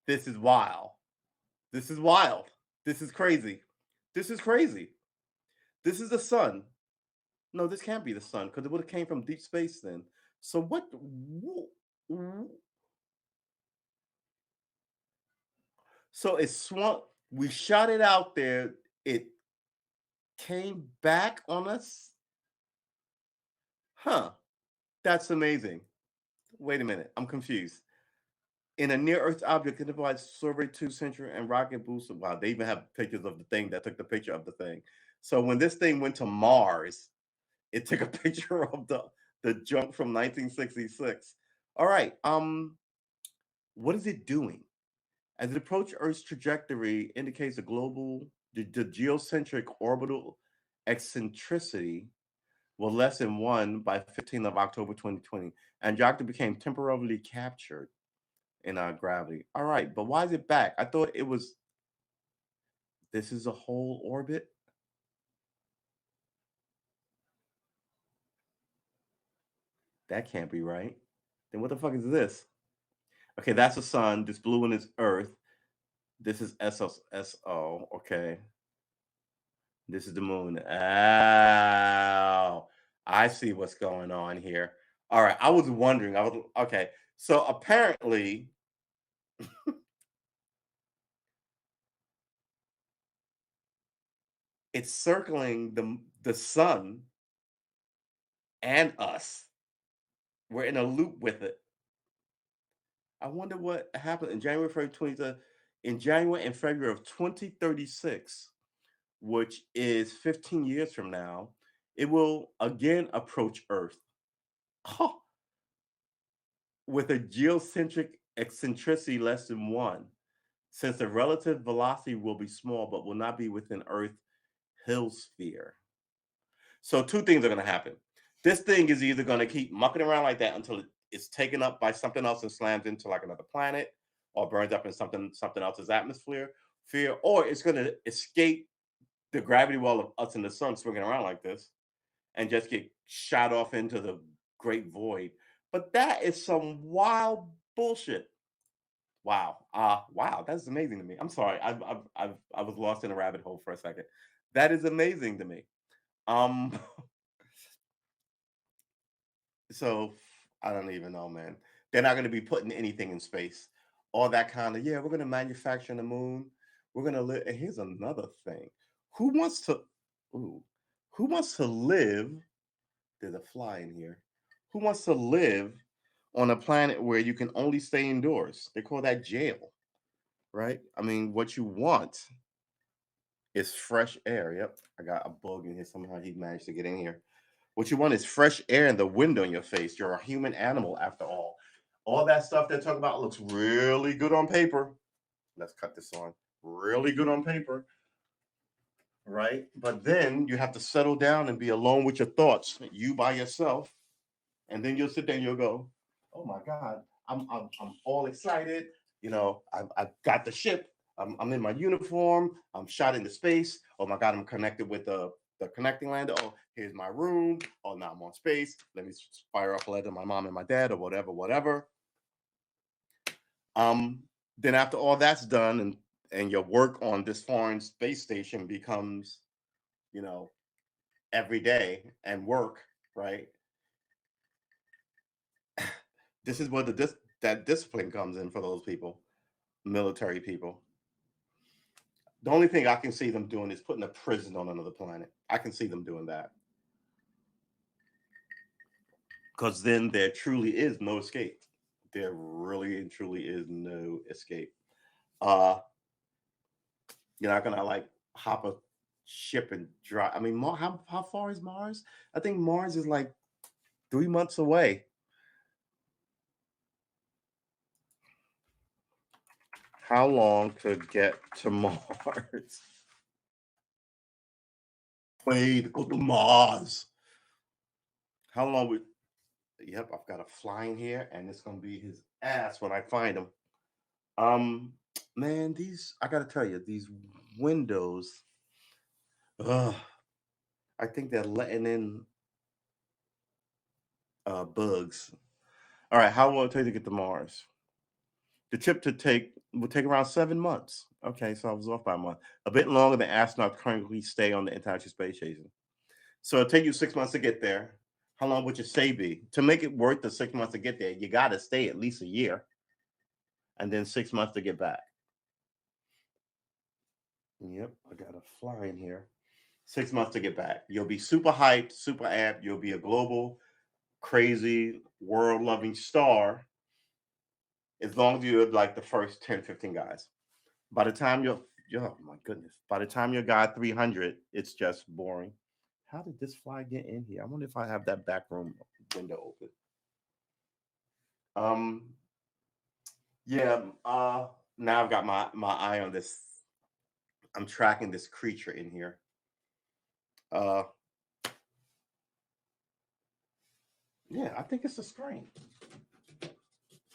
This is wild. This is wild. This is crazy. This is crazy. This is the sun. No, this can't be the sun because it would have came from deep space then. So what? So it swung. We shot it out there. It came back on us. Huh? That's amazing. Wait a minute. I'm confused. In a near-Earth object identified survey 2 century and rocket booster. Wow, they even have pictures of the thing that took the picture of the thing. So when this thing went to Mars, it took a picture of the junk from 1966. All right. What is it doing? As it approaches Earth's trajectory, indicates the geocentric orbital eccentricity will less than 1 by 15th of October 2020. And Andromeda became temporarily captured in our gravity. All right, but why is it back? I thought it was. This is a whole orbit. That can't be right. Then what the fuck is this? Okay, that's the sun. This blue one is Earth. This is SO. Okay. This is the moon. Oh, I see what's going on here. All right. I was wondering. Okay. So apparently, it's circling the sun and us. We're in a loop with it. I wonder what happened in January and February of 2036, which is 15 years from now, it will again approach Earth. Huh. With a geocentric eccentricity less than 1, since the relative velocity will be small but will not be within Earth hill sphere. So two things are going to happen. This thing is either going to keep mucking around like that until it's taken up by something else and slams into like another planet, or burns up in something else's atmosphere, or it's going to escape the gravity well of us and the sun swinging around like this, and just get shot off into the great void. But that is some wild bullshit. Wow. Wow. That's amazing to me. I'm sorry. I was lost in a rabbit hole for a second. That is amazing to me. Um, so I don't even know, man. They're not going to be putting anything in space. All that kind of, yeah, we're going to manufacture the moon. We're going to live. And here's another thing. Who wants to, ooh, who wants to live? There's a fly in here. Who wants to live on a planet where you can only stay indoors? They call that jail, right? I mean, what you want is fresh air. Yep, I got a bug in here. Somehow he managed to get in here. What you want is fresh air and the wind on your face. You're a human animal after all. All that stuff they're talking about looks really good on paper. Let's cut this on. Really good on paper, right? But then you have to settle down and be alone with your thoughts, you by yourself. And then you'll sit there and you'll go, oh my God, I'm all excited. You know, I've got the ship. I'm in my uniform. I'm shot into space. Oh my God, I'm connected with the connecting lander. Oh, here's my room. Oh, now I'm on space. Let me fire off a letter to my mom and my dad or whatever. Um, then after all that's done and your work on this foreign space station becomes, you know, every day and work, right? This is where that discipline comes in for those people, military people. The only thing I can see them doing is putting a prison on another planet. I can see them doing that. Because then there truly is no escape. There really and truly is no escape. Uh, you're not gonna like hop a ship and drive. I mean, how far is Mars? I think Mars is like 3 months away. How long to get to Mars? Wait, go to Mars. How long would? Yep, I've got a fly in here, and it's gonna be his ass when I find them. Man, these I gotta tell you, these windows. Ugh, I think they're letting in bugs. All right, how long will it take to get to Mars? The trip to take will take around 7 months. Okay, so I was off by a month. A bit longer than astronauts currently stay on the International Space Station. So it'll take you 6 months to get there. How long would your stay be? To make it worth the 6 months to get there, you gotta stay at least a year and then 6 months to get back. Yep, I got a fly in here. 6 months to get back. You'll be super hyped, super amped. You'll be a global, crazy, world loving star as long as you're like the first 10, 15 guys. By the time oh my goodness, by the time you're guy 300, it's just boring. How did this fly get in here? I wonder if I have that back room window open. Um, yeah, now I've got my eye on this. I'm tracking this creature in here. Uh, yeah, I think it's a screen.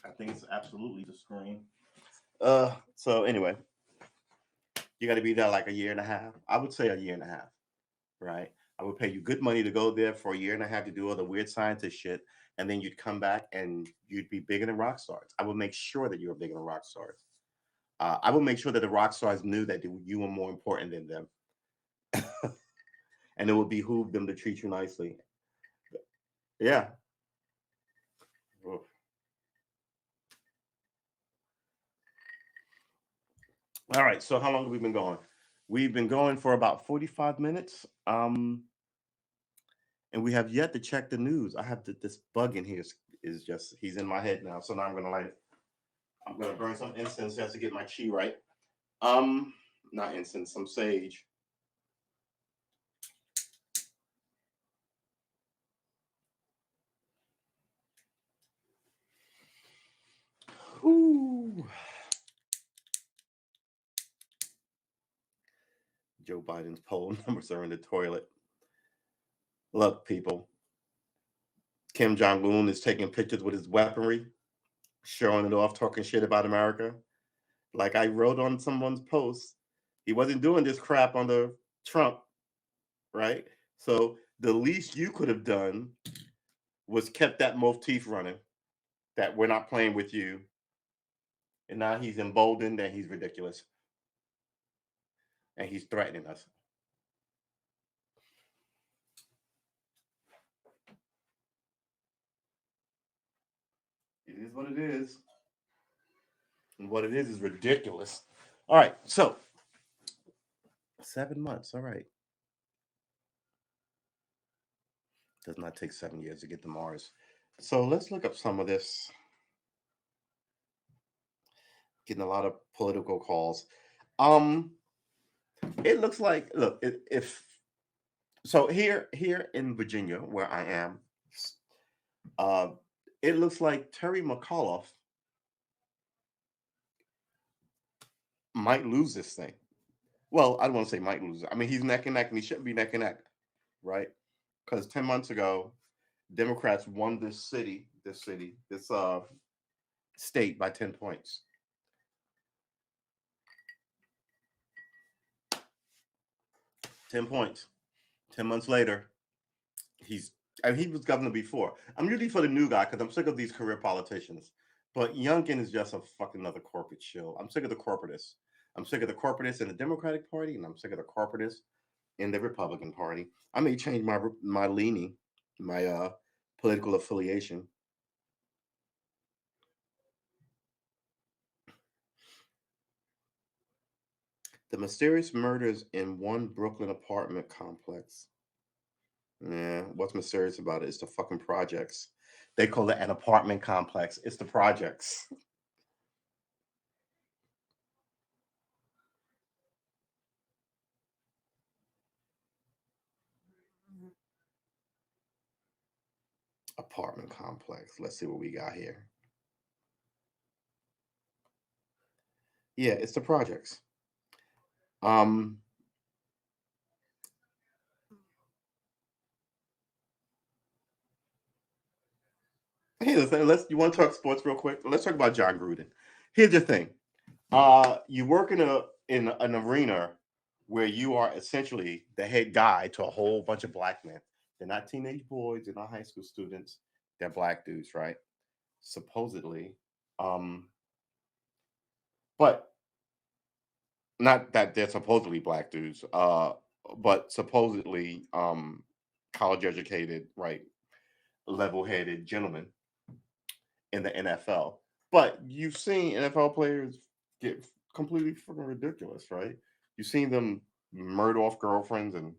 I think it's absolutely the screen. So anyway, you got to be there like a year and a half. I would say a year and a half, right? I would pay you good money to go there for a year and a half to do all the weird scientist shit, and then you'd come back and you'd be bigger than rock stars. I would make sure that you were bigger than rock stars. I would make sure that the rock stars knew that you were more important than them, and it would behoove them to treat you nicely. Yeah. Oof. All right. So how long have we been going? We've been going for about 45 minutes. And we have yet to check the news. I have this bug in here is just he's in my head now. So now I'm gonna light it. I'm gonna burn some incense just to get my chi right. Not incense, some sage. Ooh. Joe Biden's poll numbers are in the toilet. Look, people, Kim Jong Un is taking pictures with his weaponry, showing it off, talking shit about America. Like I wrote on someone's post, he wasn't doing this crap under Trump, right? So the least you could have done was kept that motif running. That we're not playing with you, and now he's emboldened and he's ridiculous, and he's threatening us. It is what it is. And what it is ridiculous. All right, so 7 months. All right. Does not take 7 years to get to Mars. So let's look up some of this. Getting a lot of political calls. Um, it looks like if so here in Virginia where I am, uh, it looks like Terry McAuliffe might lose this thing. Well, I don't want to say might lose. I mean, he's neck and neck, and he shouldn't be neck and neck, right? Because 10 months ago, Democrats won this state by 10 points. 10 points. 10 months later, he's and he was governor before. I'm usually for the new guy because I'm sick of these career politicians. But Youngkin is just a fucking another corporate shill. I'm sick of the corporatists. I'm sick of the corporatists in the Democratic Party, and I'm sick of the corporatists in the Republican Party. I may change my leaning, my political affiliation. The mysterious murders in one Brooklyn apartment complex. Yeah, what's mysterious about it? It's the fucking projects. They call it an apartment complex. It's the projects. Apartment complex. Let's see what we got here. Yeah, it's the projects. Um, Here's the thing. You want to talk sports real quick? Let's talk about John Gruden. Here's the thing. You work in an arena where you are essentially the head guy to a whole bunch of black men. They're not teenage boys, they're not high school students, they're black dudes, right? Supposedly. Um, but not that they're supposedly black dudes, but supposedly college educated, right, level headed gentlemen in the NFL. But you've seen NFL players get completely fucking ridiculous, right? You've seen them murder off girlfriends and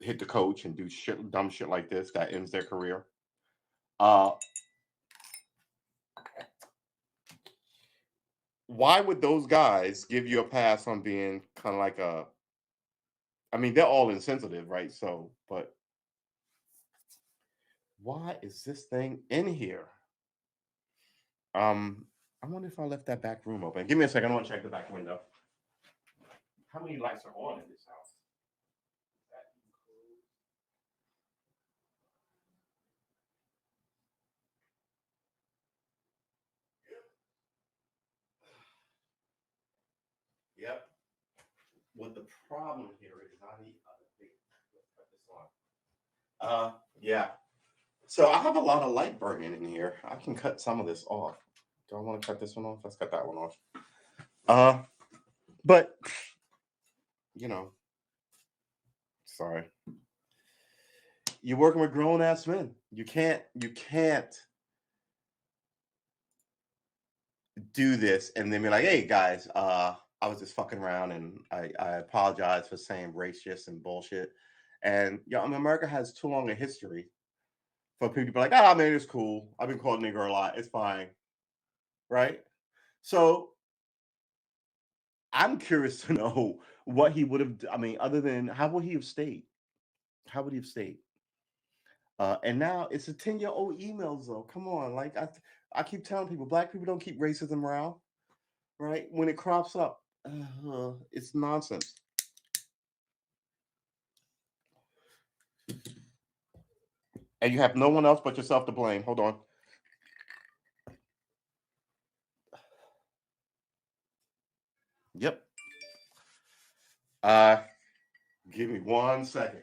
hit the coach and do shit, dumb shit like this that ends their career. Uh, why would those guys give you a pass on being kind of like a? I mean, they're all insensitive, right? So, but why is this thing in here? Um, I wonder if I left that back room open. Give me a second. I want to check the back window. How many lights are on in this house? Yep. What the problem here is, I need other things. Let's cut this on. Yeah. So I have a lot of light burning in here. I can cut some of this off. Do I want to cut this one off? Let's cut that one off. But you know, sorry. You're working with grown ass men. You can't do this and then be like, hey guys, I was just fucking around and I apologize for saying racist and bullshit. And I mean, America has too long a history for people to be like, ah, man, it's cool. I've been called nigger a lot. It's fine. Right? So I'm curious to know what he would have. I mean, other than how would he have stayed? How would he have stayed? And now it's a 10-year-old emails though. Come on, like I keep telling people, black people don't keep racism around, right? When it crops up, it's nonsense. And you have no one else but yourself to blame. Hold on. Yep. Uh, give me 1 second.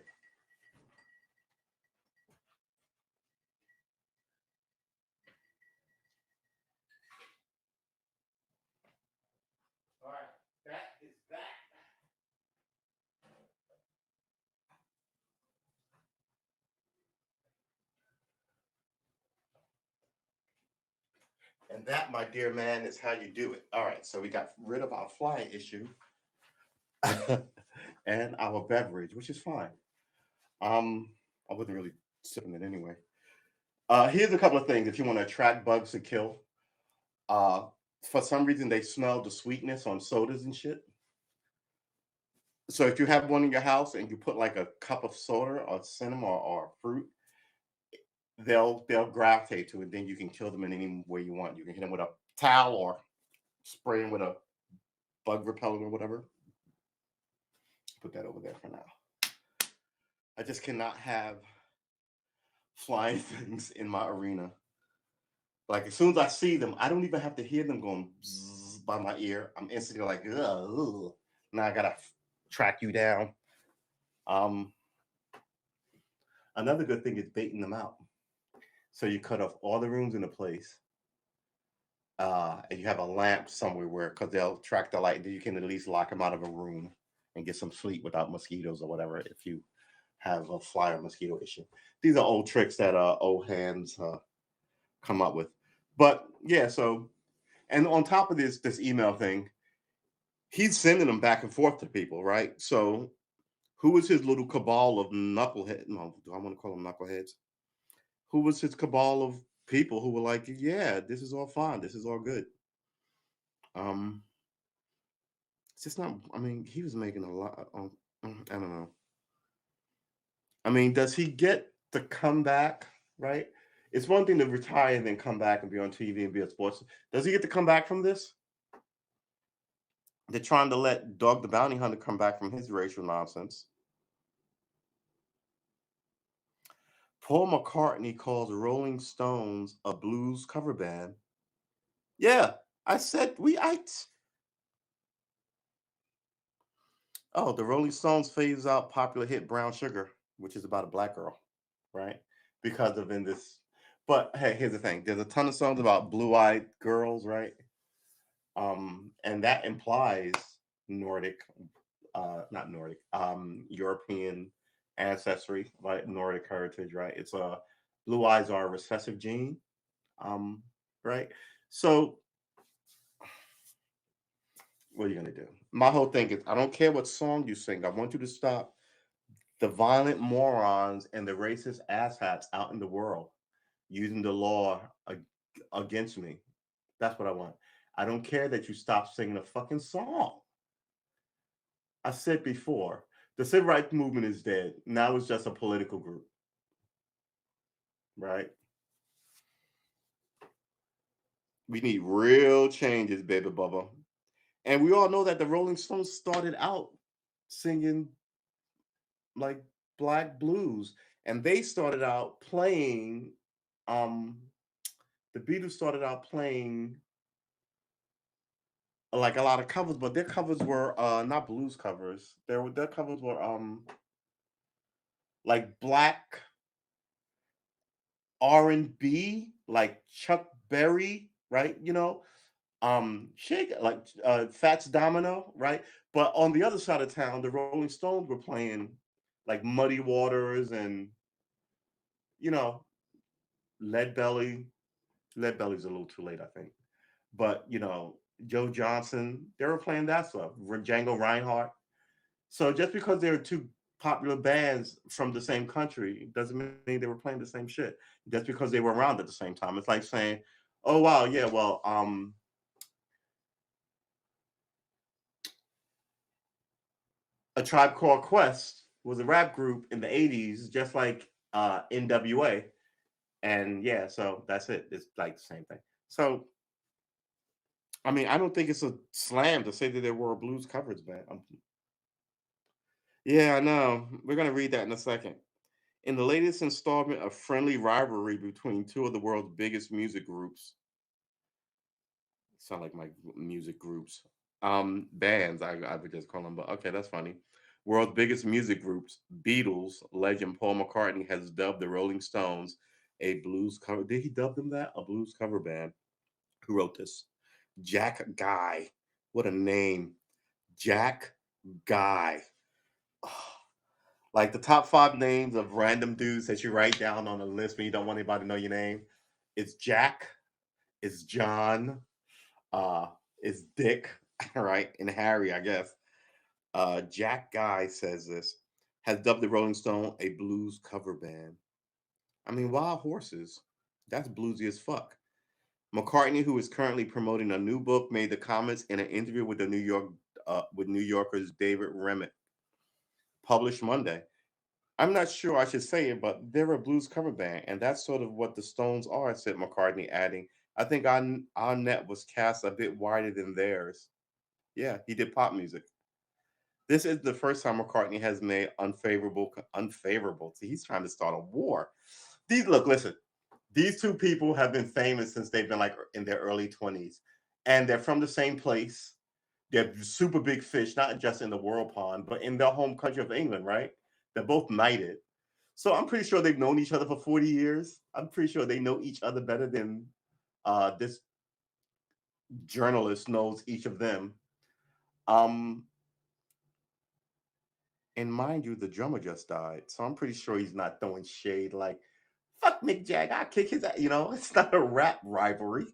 All right, that is that. And that, my dear man, is how you do it. All right, so we got rid of our fly issue and our beverage, which is fine. I wasn't really sipping it anyway. Here's a couple of things if you want to attract bugs to kill. Uh, for some reason, they smell the sweetness on sodas and shit. So if you have one in your house and you put like a cup of soda or cinnamon or fruit, they'll gravitate to it. Then you can kill them in any way you want. You can hit them with a towel or spray them with a bug repellent or whatever. Put that over there for now. I just cannot have flying things in my arena. Like as soon as I see them, I don't even have to hear them going by my ear. I'm instantly like, ugh. Now I gotta track you down. Um, Another good thing is baiting them out. So you cut off all the rooms in the place, and you have a lamp somewhere where, because they'll track the light, then you can at least lock them out of a room and get some sleep without mosquitoes or whatever. If you have a fly or mosquito issue, these are old tricks that old hands come up with. But yeah, so and on top of this email thing, he's sending them back and forth to people, right? So who was his little cabal of knuckleheads? No, do I want to call them knuckleheads? Who was his cabal of people who were like, yeah, this is all fine, this is all good. Um, it's just not. I mean, he was making a lot. I don't know. I mean, does he get the comeback? Right? It's one thing to retire and then come back and be on TV and be a sports. Does he get to come back from this? They're trying to let Dog the Bounty Hunter come back from his racial nonsense. Paul McCartney calls Rolling Stones a blues cover band. Yeah, I said oh, the Rolling Stones phase out popular hit Brown Sugar, which is about a black girl, right? Because of in this. But hey, here's the thing. There's a ton of songs about blue-eyed girls, right? And that implies Nordic, not Nordic, European ancestry, right? Nordic heritage, right? It's a blue eyes are a recessive gene, um, right? So what are you gonna do? My whole thing is I don't care what song you sing. I want you to stop the violent morons and the racist asshats out in the world using the law against me. That's what I want. I don't care that you stop singing a fucking song. I said before, the civil rights movement is dead. Now it's just a political group, right? We need real changes, baby bubba. And we all know that the Rolling Stones started out singing like black blues. And they started out playing, um, the Beatles started out playing like a lot of covers, but their covers were not blues covers. Their covers were like black R&B, like Chuck Berry, right? Shake like Fats Domino, right? But on the other side of town, the Rolling Stones were playing like Muddy Waters and you know Lead Belly. Lead Belly's a little too late, I think. But Joe Johnson, they were playing that stuff. Django Reinhardt. So just because they're two popular bands from the same country doesn't mean they were playing the same shit. Just because they were around at the same time, it's like saying, "Oh wow, yeah, well, a Tribe Called Quest was a rap group in the '80s, just like NWA, and yeah, so that's it. It's like the same thing. So, I mean, I don't think it's a slam to say that there were a blues covers band. Yeah, I know. We're gonna read that in a second. In the latest installment of friendly rivalry between two of the world's biggest music groups, sound like my music groups, bands, I would just call them, but okay, that's funny. World's biggest music groups, Beatles legend Paul McCartney has dubbed the Rolling Stones a blues cover. Did he dub them that? A blues cover band. Who wrote this? Jack Guy. What a name. Jack Guy. Like the top five names of random dudes that you write down on a list when you don't want anybody to know your name. It's Jack, it's John, uh, it's Dick, right? And Harry, I guess. Jack Guy says this has dubbed the Rolling Stone a blues cover band. I mean, Wild Horses, that's bluesy as fuck. McCartney, who is currently promoting a new book, made the comments in an interview with New Yorker's David Remmett, published Monday. I'm not sure I should say it, but they're a blues cover band, and that's sort of what the Stones are," said McCartney, adding, "I think our net was cast a bit wider than theirs." Yeah, he did pop music. This is the first time McCartney has made unfavorable. See, he's trying to start a war. Listen. These two people have been famous since they've been like in their early 20s, and they're from the same place. They're super big fish, not just in the world pond, but in their home country of England, right? They're both knighted. So I'm pretty sure they've known each other for 40 years. I'm pretty sure they know each other better than this journalist knows each of them. Um, and mind you, the drummer just died. So I'm pretty sure he's not throwing shade like, fuck Mick Jagger, I kick his ass. It's not a rap rivalry.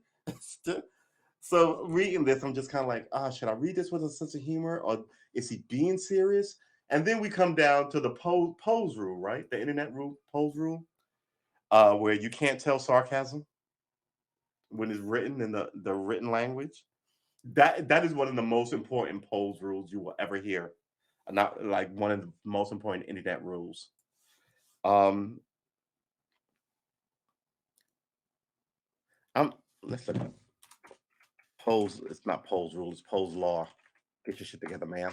So reading this, I'm just kind of like, should I read this with a sense of humor or is he being serious? And then we come down to the pose rule, right? The internet rule, pose rule, where you can't tell sarcasm when it's written in the written language. That is one of the most important pose rules you will ever hear. Not like one of the most important internet rules. Um, I'm let's look at pose. It's not pose rules. It's pose law. Get your shit together, man.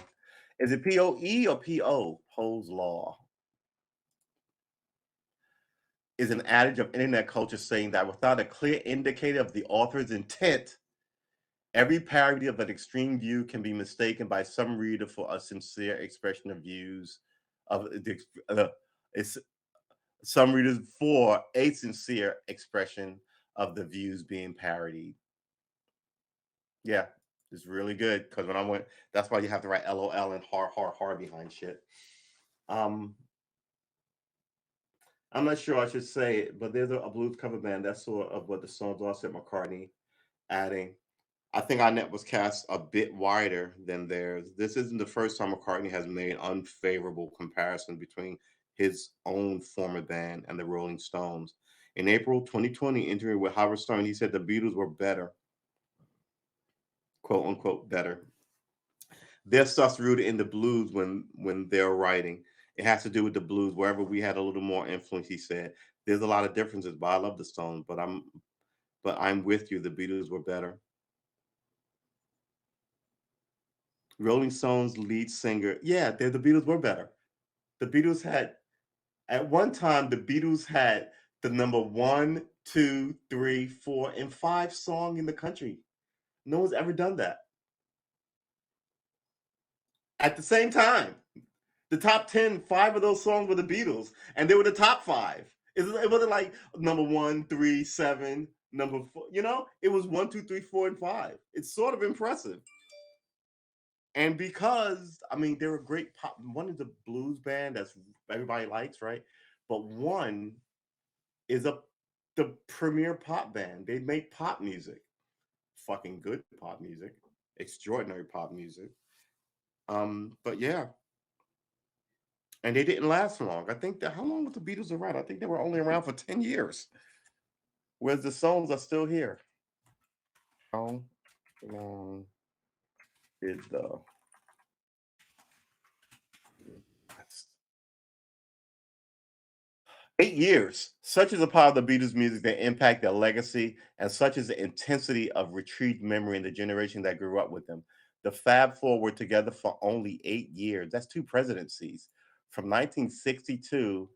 Is it POE or PO? Pose law. is an adage of internet culture saying that without a clear indicator of the author's intent, every parody of an extreme view can be mistaken by some reader for a sincere expression of views of it's some readers for a sincere expression of the views being parodied. Yeah, it's really good because when I went, that's why you have to write LOL and har behind shit. Um, I'm not sure I should say it, but there's a blues cover band that's sort of what the songs are, said McCartney, adding, I think our net was cast a bit wider than theirs. This isn't the first time McCartney has made unfavorable comparison between his own former band and the Rolling Stones. In April 2020, interviewing with Howard Stern, he said the Beatles were better, quote unquote, better. Their stuff's rooted in the blues when they're writing. It has to do with the blues. Wherever we had a little more influence, he said. There's a lot of differences, but I love the Stones. But I'm with you. The Beatles were better. Rolling Stones lead singer. Yeah, the Beatles were better. The Beatles had at one time the Beatles had the number one, two, three, four, and five song in the country. No one's ever done that. At the same time, the top 10, five of those songs were the Beatles, and they were the top five. It wasn't like number one, three, seven, number four. It was one, two, three, four, and five. It's sort of impressive. And because they're a great pop. One is a blues band that's everybody likes, right? But one is the premier pop band. They make pop music, fucking good pop music, extraordinary pop music. But yeah, and they didn't last long. I think that how long was the Beatles around? I think they were only around for 10 years. Whereas the songs are still here. How long did the 8 years. Such is a part of the Beatles' music that impact their legacy, and such is the intensity of retrieved memory in the generation that grew up with them. The Fab Four were together for only 8 years. That's two presidencies. From 1962,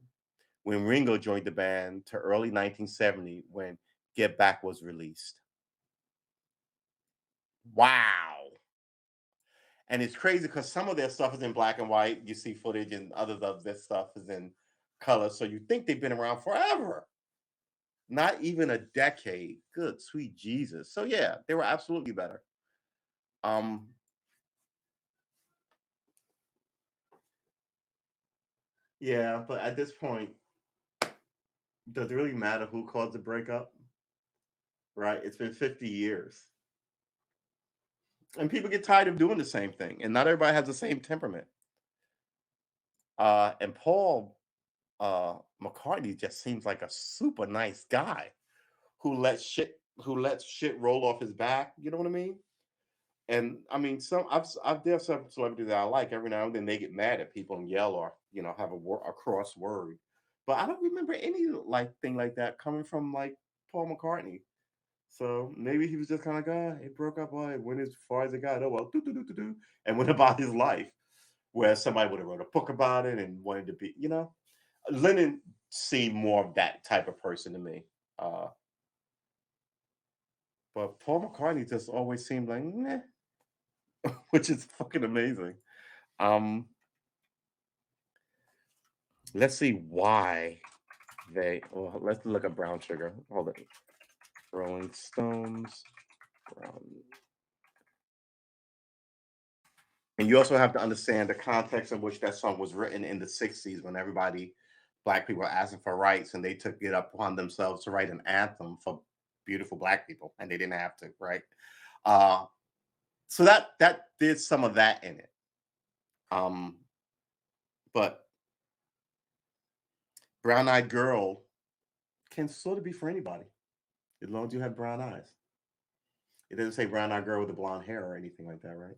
when Ringo joined the band, to early 1970, when Get Back was released. Wow. And it's crazy because some of their stuff is in black and white. You see footage, and others of their stuff is in color. So you think they've been around forever. Not even a decade. Good sweet Jesus. So yeah, they were absolutely better. Um yeah, but at this point, does it really matter who caused the breakup? Right? It's been 50 years. And people get tired of doing the same thing. And not everybody has the same temperament. And Paul McCartney just seems like a super nice guy who lets shit roll off his back. You know what I mean? And there are some celebrities that I like. Every now and then they get mad at people and yell or have a cross word, but I don't remember any like thing like that coming from like Paul McCartney. So maybe he was just kind of like, it broke up. Well, it went as far as it got. Oh well, do, and went about his life. Whereas somebody would have wrote a book about it and wanted to be. Lennon seemed more of that type of person to me. Uh, but Paul McCartney just always seemed like, meh, which is fucking amazing. Um, let's see why well, let's look at brown sugar. Hold it. Rolling Stones, brown. And you also have to understand the context in which that song was written in the 60s when black people were asking for rights and they took it upon themselves to write an anthem for beautiful black people and they didn't have to, right? Uh, so that did some of that in it. But Brown Eyed Girl can sort of be for anybody as long as you have brown eyes. It doesn't say brown eyed girl with the blonde hair or anything like that, right?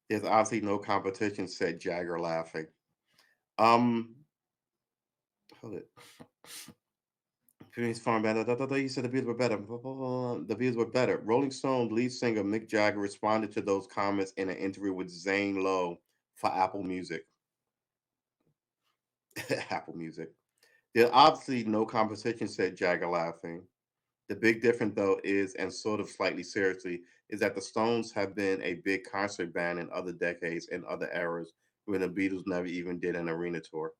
There's obviously no competition, said Jagger, laughing. Um, hold it. Phoenix Farm Band. You said the Beatles were better. The Beatles were better. Rolling Stone lead singer Mick Jagger responded to those comments in an interview with Zane Lowe for Apple Music. Apple Music. There's obviously no competition, said Jagger, laughing. The big difference, though, is, and sort of slightly seriously, is that the Stones have been a big concert band in other decades and other eras when the Beatles never even did an arena tour.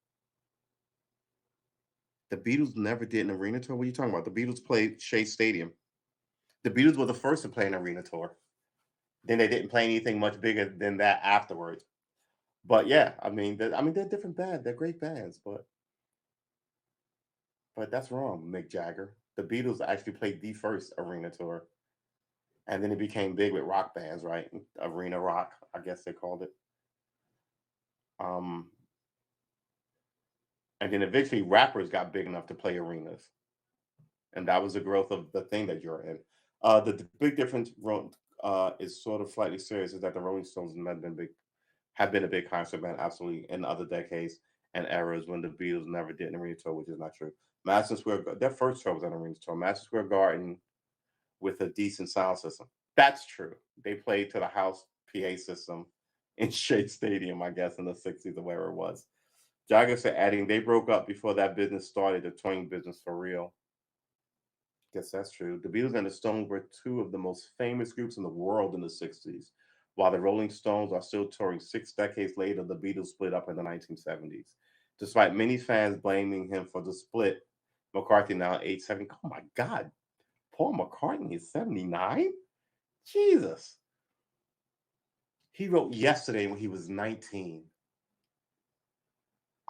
The Beatles never did an arena tour? What are you talking about? The Beatles played Shea Stadium. The Beatles were the first to play an arena tour. Then they didn't play anything much bigger than that afterwards. But yeah, they're different bands. They're great bands, but that's wrong, Mick Jagger. The Beatles actually played the first arena tour, and then it became big with rock bands, right? Arena rock, I guess they called it. Um, and then eventually rappers got big enough to play arenas, and that was the growth of the thing that you're in. The big difference is sort of slightly serious is that the Rolling Stones have been a big concert band, absolutely, in other decades and eras when the Beatles never did an arena tour, which is not true. Their first tour was an arena tour. Madison Square Garden with a decent sound system. That's true. They played to the house PA system in Shea Stadium, I guess, in the 60s or wherever it was. Jagger said, adding, they broke up before that business started, the touring business for real. Guess that's true. The Beatles and the Stones were two of the most famous groups in the world in the 60s. While the Rolling Stones are still touring 6 decades later, the Beatles split up in the 1970s. Despite many fans blaming him for the split, McCarthy now age 70. Oh my God, Paul McCartney is 79? Jesus. He wrote Yesterday when he was 19.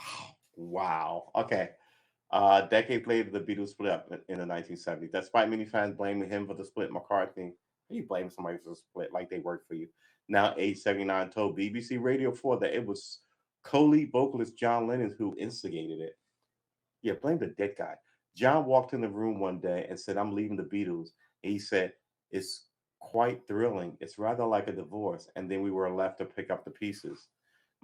Oh, wow. Okay. Decades later, the Beatles split up in the 1970s. Despite many fans blaming him for the split, McCartney, you blame somebody for the split like they worked for you. Now, age 79, told BBC Radio 4 that it was co-lead vocalist John Lennon who instigated it. Yeah, blame the dead guy. John walked in the room one day and said, I'm leaving the Beatles. And he said, it's quite thrilling. It's rather like a divorce. And then we were left to pick up the pieces.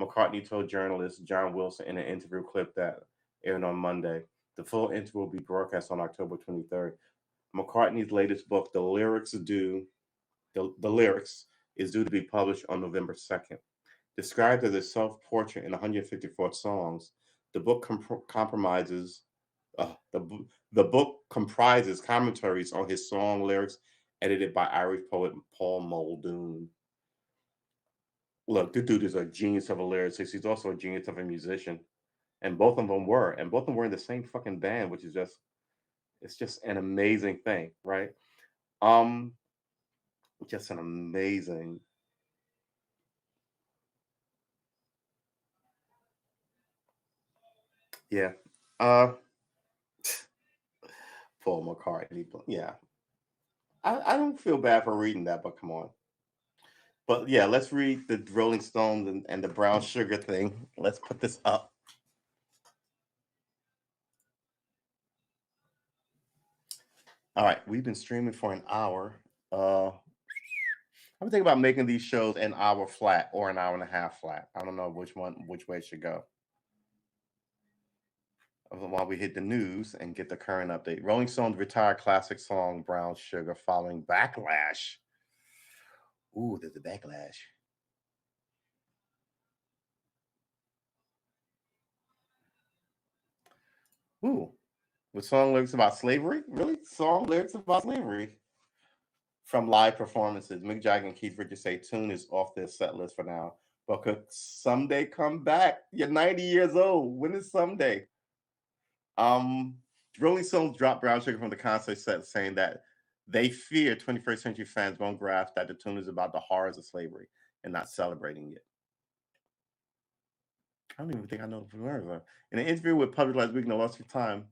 McCartney told journalist John Wilson in an interview clip that aired on Monday. The full interview will be broadcast on October 23rd. McCartney's latest book, The Lyrics, is due to be published on November 2nd. Described as a self-portrait in 154 songs, the book compromises uh, the, the book comprises commentaries on his song lyrics edited by Irish poet Paul Muldoon. Look, the dude is a genius of a lyricist. He's also a genius of a musician. And both of them were in the same fucking band, which is just an amazing thing, right? Um, just an amazing. Yeah. Uh, Paul McCartney. Yeah, I don't feel bad for reading that, but come on. But yeah, let's read the Rolling Stones and the brown sugar thing. Let's put this up. All right, we've been streaming for an hour. I'm thinking about making these shows an hour flat or an hour and a half flat. I don't know which way it should go. While we hit the news and get the current update, Rolling Stones retired classic song "Brown Sugar" following backlash. Ooh, there's a backlash. Ooh, with song lyrics about slavery? Really? Song lyrics about slavery? From live performances, Mick Jagger and Keith Richards say Tune is off their set list for now, but could someday come back. You're 90 years old. When is someday? Um, Rolling Stones dropped Brown Sugar from the concert set, saying that they fear 21st century fans won't grasp that the tune is about the horrors of slavery and not celebrating it. I don't even think I know the words. In an interview with Public last week in the Lost of Time,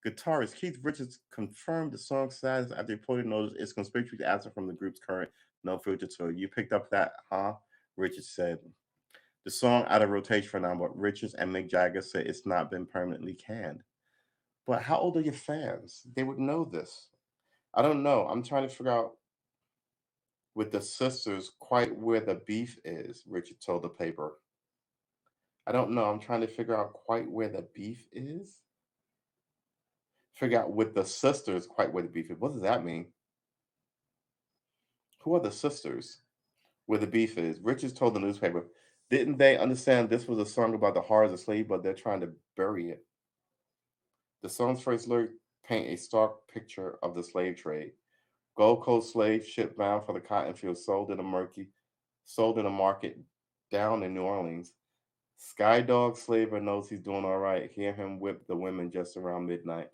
guitarist Keith Richards confirmed the song's status after reported notice is conspicuous absent from the group's current No Filter tour. You picked up that, huh? Richards said. The song out of rotation for now, but Richards and Mick Jagger said it's not been permanently canned. But how old are your fans? They would know this. I don't know. I'm trying to figure out with the sisters quite where the beef is, Richard told the paper. I don't know. I'm trying to figure out quite where the beef is. Figure out with the sisters quite where the beef is. What does that mean? Who are the sisters? Where the beef is? Richards told the newspaper Didn't they understand this was a song about the horrors of slavery, but they're trying to bury it? The song's first lyrics paint a stark picture of the slave trade. Gold Coast slave ship bound for the cotton fields sold in a market down in New Orleans. Skydog slaver knows he's doing all right. Hear him whip the women just around midnight.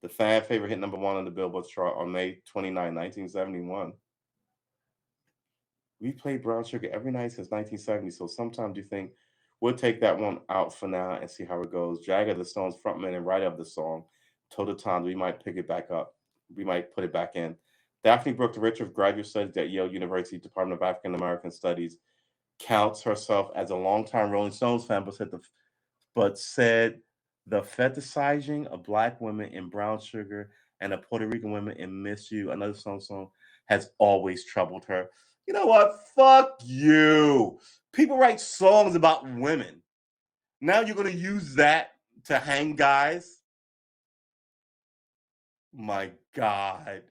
The fan favorite hit number 1 on the Billboard chart on May 29, 1971. We played Brown Sugar every night since 1970, so sometimes you think we'll take that one out for now and see how it goes. Jagger, the Stones frontman and writer of the song, told the Times we might pick it back up. We might put it back in. Daphne Brooke Richards, graduate studies at Yale University Department of African American Studies, counts herself as a longtime Rolling Stones fan, but said the fetishizing of black women in Brown Sugar and of Puerto Rican women in Miss You, another song, has always troubled her. You know what? Fuck you. People write songs about women. Now you're going to use that to hang guys? My God.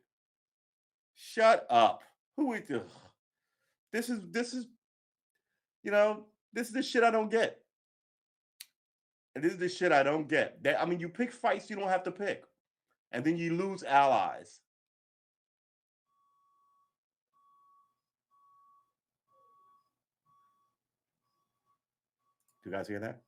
Shut up. Who we do? This is this is the shit I don't get. And this is the shit I don't get. I mean, you pick fights you don't have to pick. And then you lose allies. Do you guys hear that?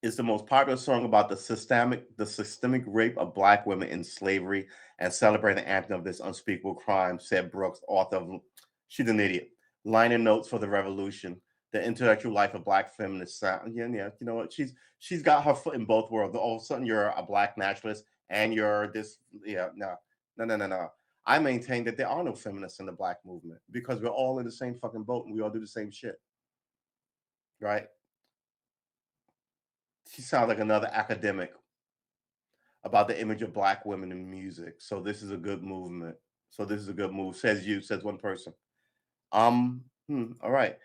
It's the most popular song about the systemic rape of black women in slavery and celebrating the anthem of this unspeakable crime, said Brooks, author of She's an Idiot. Liner notes for the revolution, the intellectual life of black feminists. Sound. Yeah, yeah. You know what? She's got her foot in both worlds. All of a sudden you're a black nationalist and you're this, yeah, no. I maintain that there are no feminists in the black movement because we're all in the same fucking boat and we all do the same shit. Right? She sounds like another academic about the image of black women in music. So this is a good movement. So this is a good move. Says one person. All right.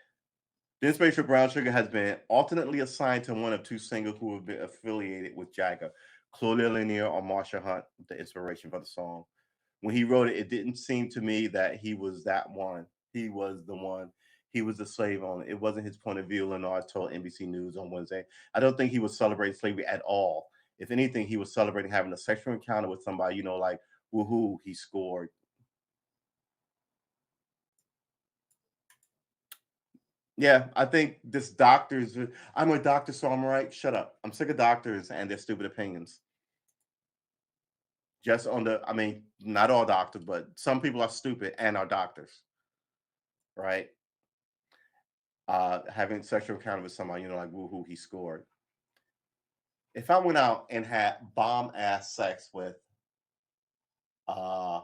The inspiration for Brown Sugar has been alternately assigned to one of two singers who have been affiliated with Jagger, Claudia Lanier or Marsha Hunt, the inspiration for the song. When he wrote it, it didn't seem to me that he was that one. He was the one. He was the slave owner. It wasn't his point of view, Lenard told NBC News on Wednesday. I don't think he was celebrating slavery at all. If anything, he was celebrating having a sexual encounter with somebody, like, woohoo, he scored. Yeah, I think this doctors, I'm a doctor, so I'm right. Shut up. I'm sick of doctors and their stupid opinions. Just I mean, not all doctors, but some people are stupid and are doctors, right? Having sexual encounter with somebody, like, woohoo, he scored. If I went out and had bomb ass sex with uh,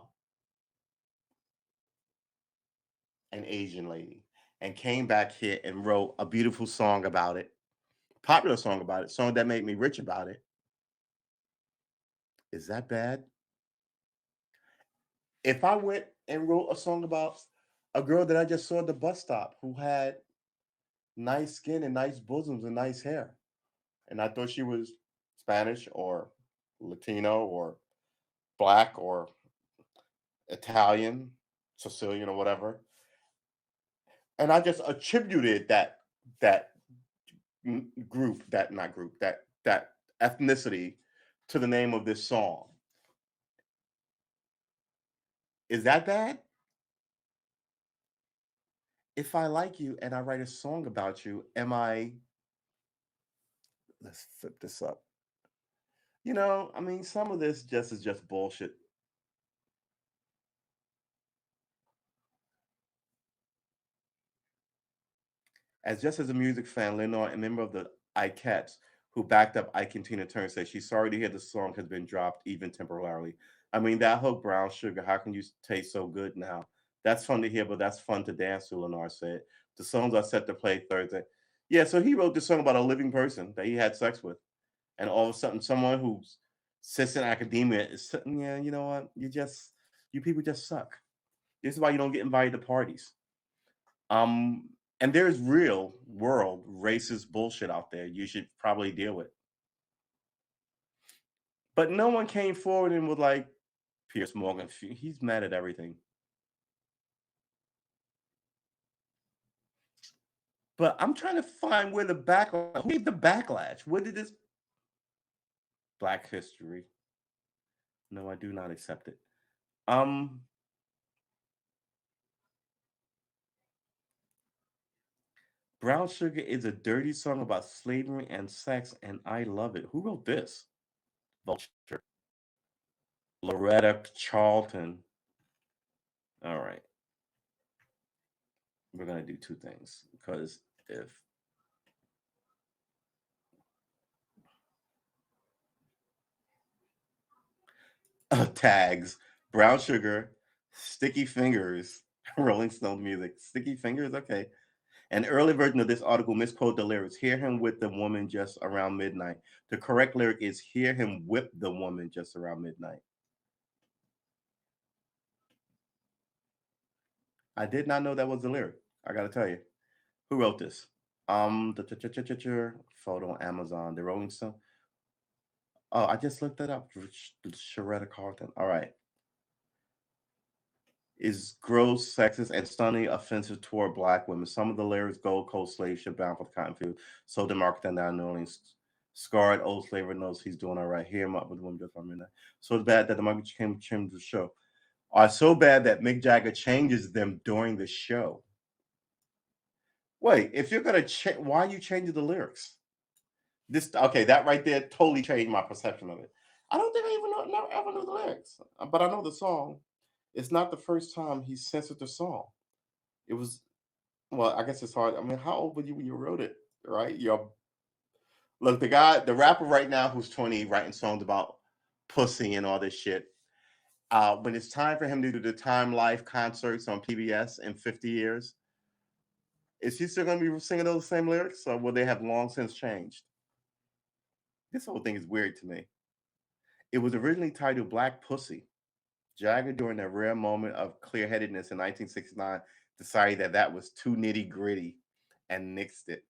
an Asian lady and came back here and wrote a beautiful song about it, popular song about it, song that made me rich about it, is that bad? If I went and wrote a song about a girl that I just saw at the bus stop who had nice skin and nice bosoms and nice hair, and I thought she was Spanish or Latino or black or Italian, Sicilian or whatever, and I just attributed that group, that not group, that ethnicity to the name of this song. Is that bad? If I like you and I write a song about you, am I? Let's flip this up. I mean, some of this just is just bullshit. As a music fan, Lenore, a member of the Ikettes, who backed up Ike and Tina Turner, said she's sorry to hear the song has been dropped, even temporarily. I mean, that hook, Brown Sugar, how can you taste so good now? That's fun to hear, but that's fun to dance to, Lenore said. The songs are set to play Thursday. Yeah, so he wrote this song about a living person that he had sex with. And all of a sudden, someone who sits in academia is sitting, yeah, you know what? You people just suck. This is why you don't get invited to parties. Um, and there's real world racist bullshit out there you should probably deal with. But no one came forward and was like, Pierce Morgan, he's mad at everything. But I'm trying to find where the backlash. Who gave the backlash? Where did this Black History? No, I do not accept it. Brown Sugar is a dirty song about slavery and sex, and I love it. Who wrote this? Vulture. Loretta Charlton. All right. We're going to do two things because if tags, Brown Sugar, Sticky Fingers, Rolling Stone music, Sticky Fingers, okay. An early version of this article misquoted the lyrics, hear him with the woman just around midnight. The correct lyric is hear him whip the woman just around midnight. I did not know that was the lyric. I got to tell you. Who wrote this? Photo on Amazon. The Rolling Stone. Oh, I just looked that up. Sharetta Carlton. All right. Is gross, sexist, and stunningly offensive toward Black women. Some of the lyrics: Gold Coast slave ship bound for the cotton field, so the market down New Orleans. Scarred old slaver knows he's doing all right. Hear him up with the woman just for a minute. So bad that the market changed the show. Are so bad that Mick Jagger changes them during the show. Wait, if you're gonna why are you changing the lyrics? This okay, that right there totally changed my perception of it. I don't think I even never ever knew the lyrics, but I know the song. It's not the first time he censored the song. It was well, I guess it's hard. I mean, how old were you when you wrote it? Right? Look, the rapper right now who's 20 writing songs about pussy and all this shit. When it's time for him to do the Time Life concerts on PBS in 50 years, is he still going to be singing those same lyrics, or will they have long since changed? This whole thing is weird to me. It was originally titled Black Pussy. Jagger, during a rare moment of clear-headedness in 1969, decided that was too nitty-gritty and nixed it.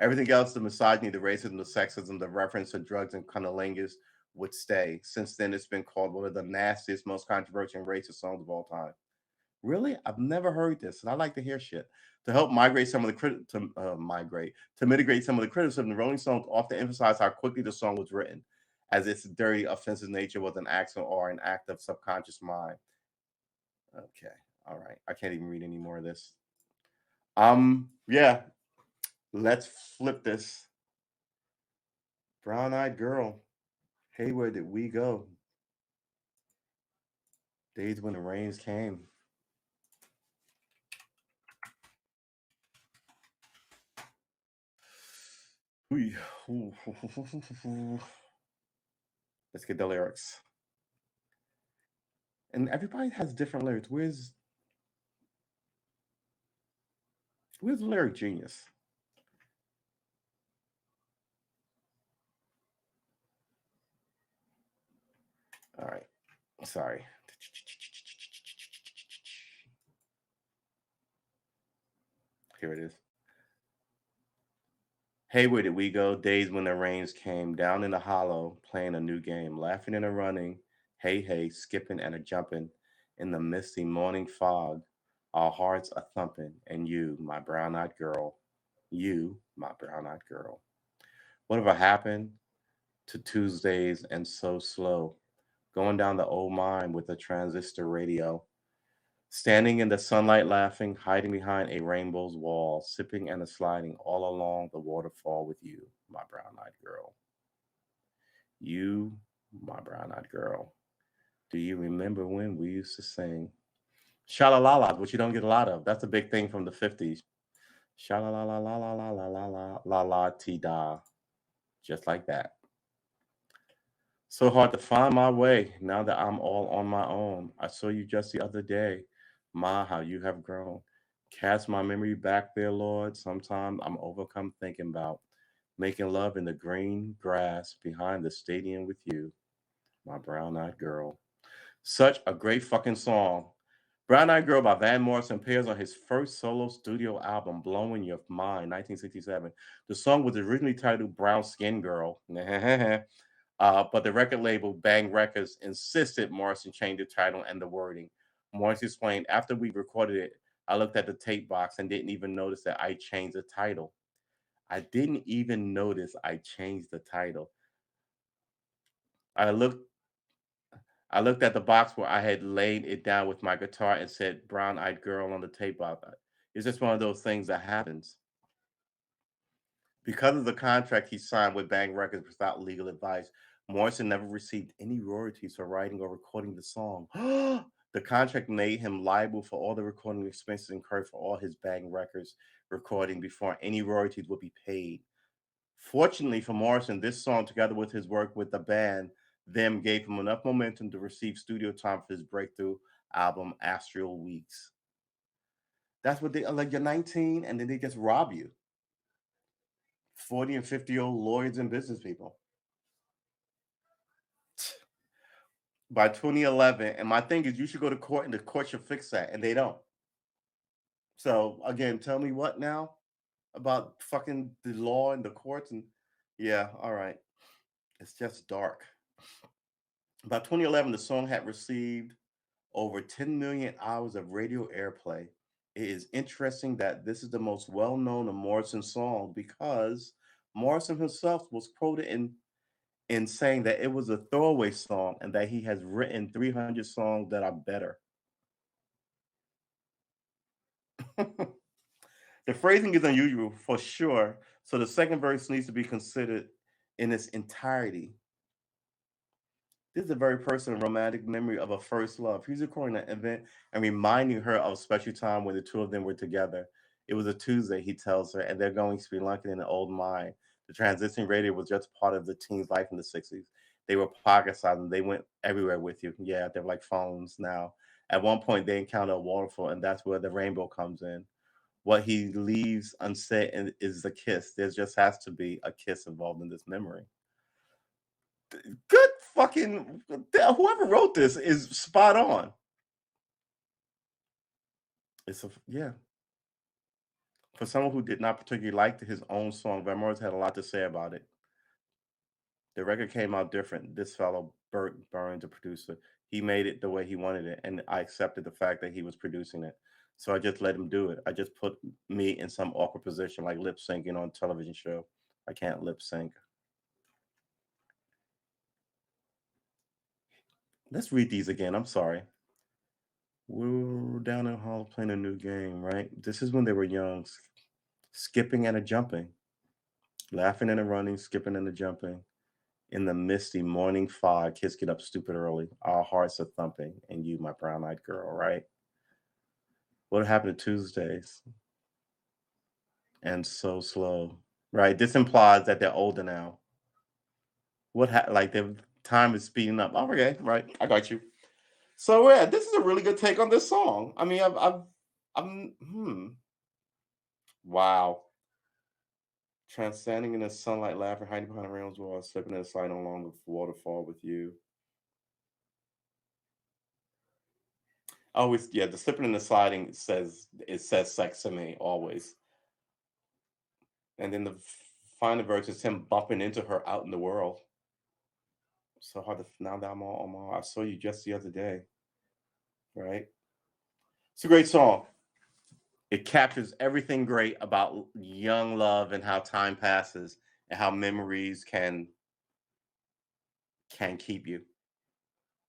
Everything else, the misogyny, the racism, the sexism, the reference to drugs and cunnilingus would stay. Since then, it's been called one of the nastiest, most controversial and racist songs of all time. Really? I've never heard this, and I like to hear shit. To help migrate some of the to mitigate some of the criticism, the Rolling Stones often emphasized how quickly the song was written, as its dirty, offensive nature was an accident or an act of subconscious mind. Okay, all right. I can't even read any more of this. Yeah. Let's flip this. Brown Eyed Girl. Hey, where did we go? Days when the rains came. Let's get the lyrics. And everybody has different lyrics. Where's Lyric Genius? All right. Sorry. Here it is. Hey, where did we go? Days when the rains came down in the hollow, playing a new game, laughing and a running. Hey, hey, skipping and a jumping in the misty morning fog. Our hearts a thumping, and you, my brown eyed girl, you, my brown eyed girl. Whatever happened to Tuesdays and so slow? Going down the old mine with a transistor radio, standing in the sunlight laughing, hiding behind a rainbow's wall, sipping and a sliding all along the waterfall with you, my brown eyed girl. You, my brown eyed girl. Do you remember when we used to sing? Sha-la-la-la, which you don't get a lot of. That's a big thing from the 50s. Sha-la-la-la-la-la-la-la-la-la-ti-da. Just like that. So hard to find my way now that I'm all on my own. I saw you just the other day. Ma, how you have grown. Cast my memory back there, Lord. Sometimes I'm overcome thinking about making love in the green grass behind the stadium with you, my brown eyed girl. Such a great fucking song. Brown Eyed Girl by Van Morrison appears on his first solo studio album, Blowing Your Mind, 1967. The song was originally titled Brown Skin Girl. But the record label Bang Records insisted Morrison change the title and the wording. Morrison explained, after we recorded it, I looked at the tape box and didn't even notice that I changed the title. I didn't even notice I changed the title. I looked I looked at the box where I had laid it down with my guitar and said Brown Eyed Girl on the tape box. It's just one of those things that happens. Because of the contract he signed with Bang Records without legal advice, Morrison never received any royalties for writing or recording the song. The contract made him liable for all the recording expenses incurred for all his Bang Records recording before any royalties would be paid. Fortunately for Morrison, this song, together with his work with the band, them gave him enough momentum to receive studio time for his breakthrough album, Astral Weeks. That's what they like. You're 19, and then they just rob you. 40 and 50-year-old lawyers and business people. By 2011, and my thing is, you should go to court, and the court should fix that, and they don't. So again, tell me what now about fucking the law and the courts, and yeah, all right, it's just dark. By 2011, the song had received over 10 million hours of radio airplay. It is interesting that this is the most well-known of Morrison's songs because Morrison himself was quoted in saying that it was a throwaway song and that he has written 300 songs that are better. The phrasing is unusual for sure, so the second verse needs to be considered in its entirety. This is a very personal romantic memory of a first love. He's recording an event and reminding her of a special time when the two of them were together. It was a Tuesday, he tells her, and they're going to Sri Lanka in an old mine. The transistor radio was just part of the teen's life in the 60s. They were pocket sized and they went everywhere with you. Yeah, they're like phones now. At one point, they encounter a waterfall, and that's where the rainbow comes in. What he leaves unsaid is a kiss. There just has to be a kiss involved in this memory. Good fucking whoever wrote this is spot on. It's a yeah. For someone who did not particularly like his own song, Van Morrison had a lot to say about it. The record came out different. This fellow Burt Burns, the producer, he made it the way he wanted it, and I accepted the fact that he was producing it. So I just let him do it. I just put me in some awkward position, like lip syncing on a television show. I can't lip sync. Let's read these again. I'm sorry. We're down in the hall playing a new game, right? This is when they were young, skipping and a jumping, laughing and a running, skipping and a jumping. In the misty morning fog, kids get up stupid early. Our hearts are thumping, and you, my brown-eyed girl, right? What happened to Tuesdays? And so slow, right? This implies that they're older now. Like the time is speeding up. Oh, okay, right. I got you. So yeah, this is a really good take on this song. I mean, wow. Standing in the sunlight, laughing, hiding behind the rails while slipping in the slide along the waterfall with you. Always, yeah, the slipping and the sliding says sex to me always. And then the final verse is him bumping into her out in the world. So hard to now that I saw you just the other day, right? It's a great song. It captures everything great about young love and how time passes and how memories can keep you.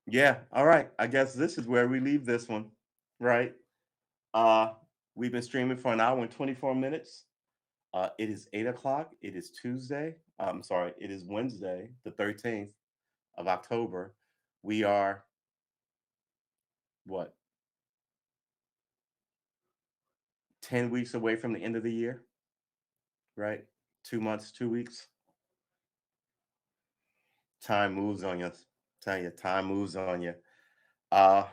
Yeah, all right. I guess this is where we leave this one, right? Uh we've been streaming for an hour and 24 minutes. It is 8 o'clock. It is Tuesday. I'm sorry, it is Wednesday, the 13th of October. We are what 10 weeks away from the end of the year, right? 2 months, 2 weeks. Time moves on you. Tell you, time moves on you. Uh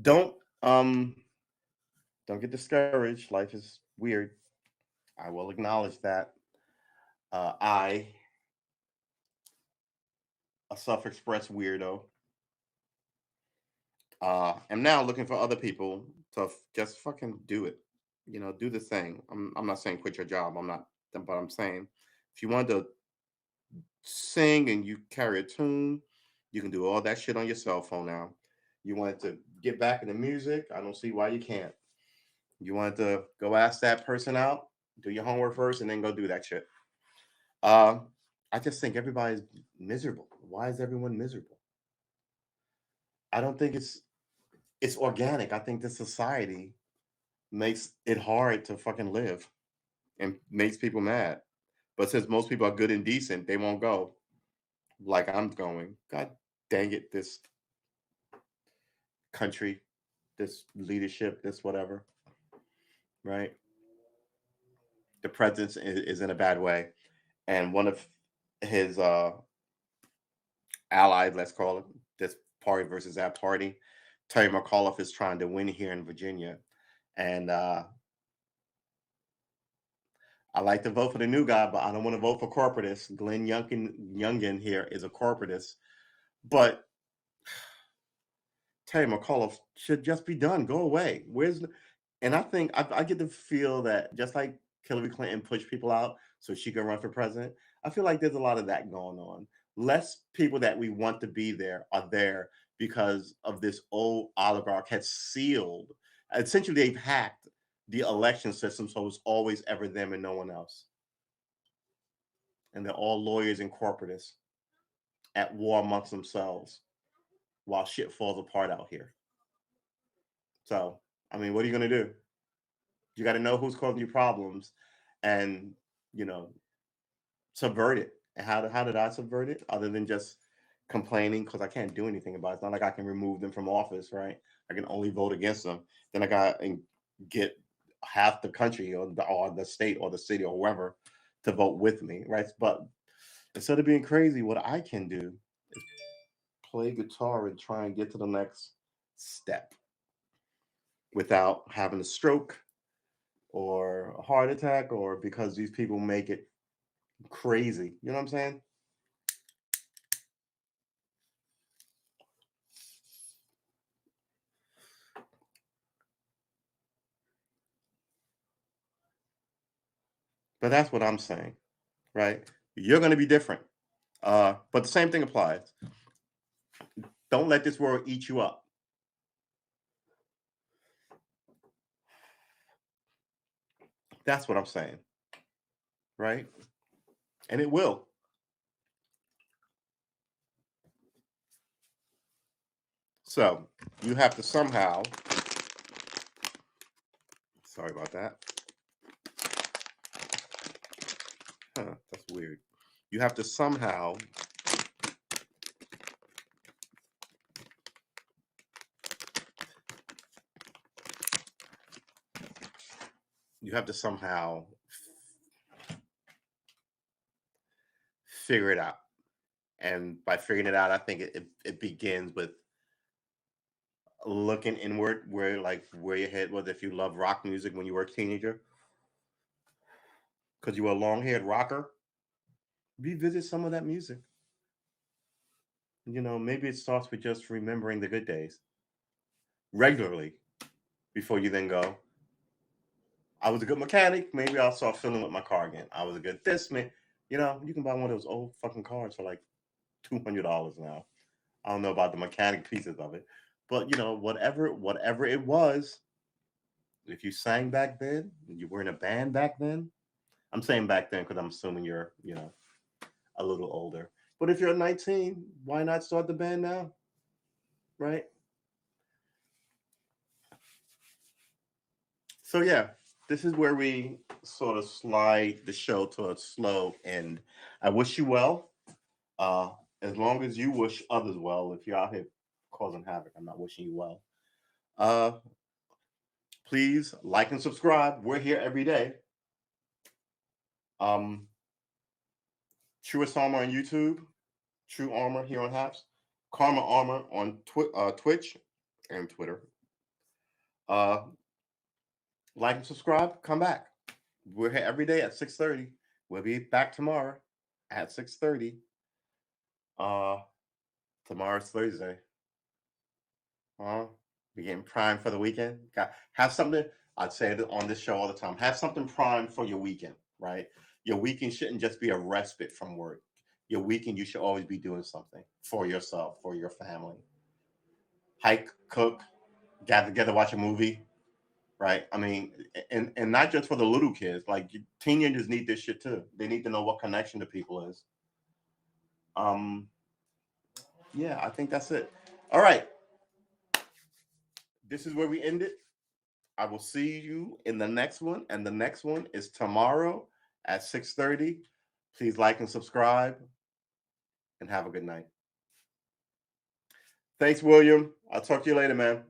don't um don't get discouraged. Life is weird. I will acknowledge that. I, a self-expressed weirdo, am now looking for other people to just fucking do it. You know, do the thing. I'm not saying quit your job. I'm not, but I'm saying If you want to sing and you carry a tune, you can do all that shit on your cell phone now. You want to get back into music, I don't see why you can't. You want to go ask that person out, do your homework first, and then go do that shit. Um, I just think everybody's miserable. Why is everyone miserable? I don't think it's organic. I think the society makes it hard to fucking live and makes people mad. But since most people are good and decent, they won't go like I'm going. God dang it, this country, this leadership, this whatever, right? The president is in a bad way. And one of his allies, let's call it, this party versus that party, Terry McAuliffe is trying to win here in Virginia. And I like to vote for the new guy, but I don't want to vote for corporatists. Glenn Youngkin here is a corporatist. But Terry McAuliffe should just be done. Go away. And I think I get to feel that just like Hillary Clinton pushed people out so she could run for president, I feel like there's a lot of that going on. Less people that we want to be there are there because of this old oligarch has sealed. Essentially, they've hacked the election system, so it's always ever them and no one else. And they're all lawyers and corporatists at war amongst themselves while shit falls apart out here. So, I mean, what are you going to do? You got to know who's causing you problems and, you know, subvert it. And how did I subvert it other than just complaining because I can't do anything about it? It's not like I can remove them from office, right? I can only vote against them. Then I got and get half the country or the state or the city or whoever to vote with me, right? But instead of being crazy, what I can do is play guitar and try and get to the next step without having a stroke or a heart attack or because these people make it crazy. You know what I'm saying? But that's what I'm saying, right? You're going to be different. But the same thing applies. Don't let this world eat you up. That's what I'm saying, right? And it will. So you have to somehow, sorry about that. That's weird. You have to somehow figure it out. And by figuring it out, I think it begins with looking inward, where your head was if you love rock music when you were a teenager, because you were a long-haired rocker. Revisit some of that music. You know, maybe it starts with just remembering the good days regularly before you then go, I was a good mechanic. Maybe I'll start filling with my car again. I was a good this man. You know, you can buy one of those old fucking cars for like $200 now. I don't know about the mechanic pieces of it, but you know, whatever it was, if you sang back then, you were in a band back then. I'm saying back then because I'm assuming you're, a little older. But if you're 19, why not start the band now? Right? So yeah, this is where we sort of slide the show to a slow end. I wish you well. Uh, as long as you wish others well, if you're out here causing havoc, I'm not wishing you well. Uh, please like and subscribe. We're here every day. Um, Truest Armor on YouTube, True Armor here on Haps, Karma Armor on Twitch and Twitter. Uh, like and subscribe. Come back. We're here every day at 6:30. We'll be back tomorrow at 6:30. Uh, Tomorrow's Thursday. Be getting primed for the weekend. Have something. I'd say it on this show all the time. Have something primed for your weekend, right? Your weekend shouldn't just be a respite from work. Your weekend, you should always be doing something for yourself, for your family. Hike, cook, gather together, watch a movie, right? I mean, and not just for the little kids. Like teenagers need this shit too. They need to know what connection to people is. Yeah, I think that's it. All right, this is where we end it. I will see you in the next one, and the next one is tomorrow at 6:30. Please like and subscribe, and have a good night. Thanks, William. I'll talk to you later, man.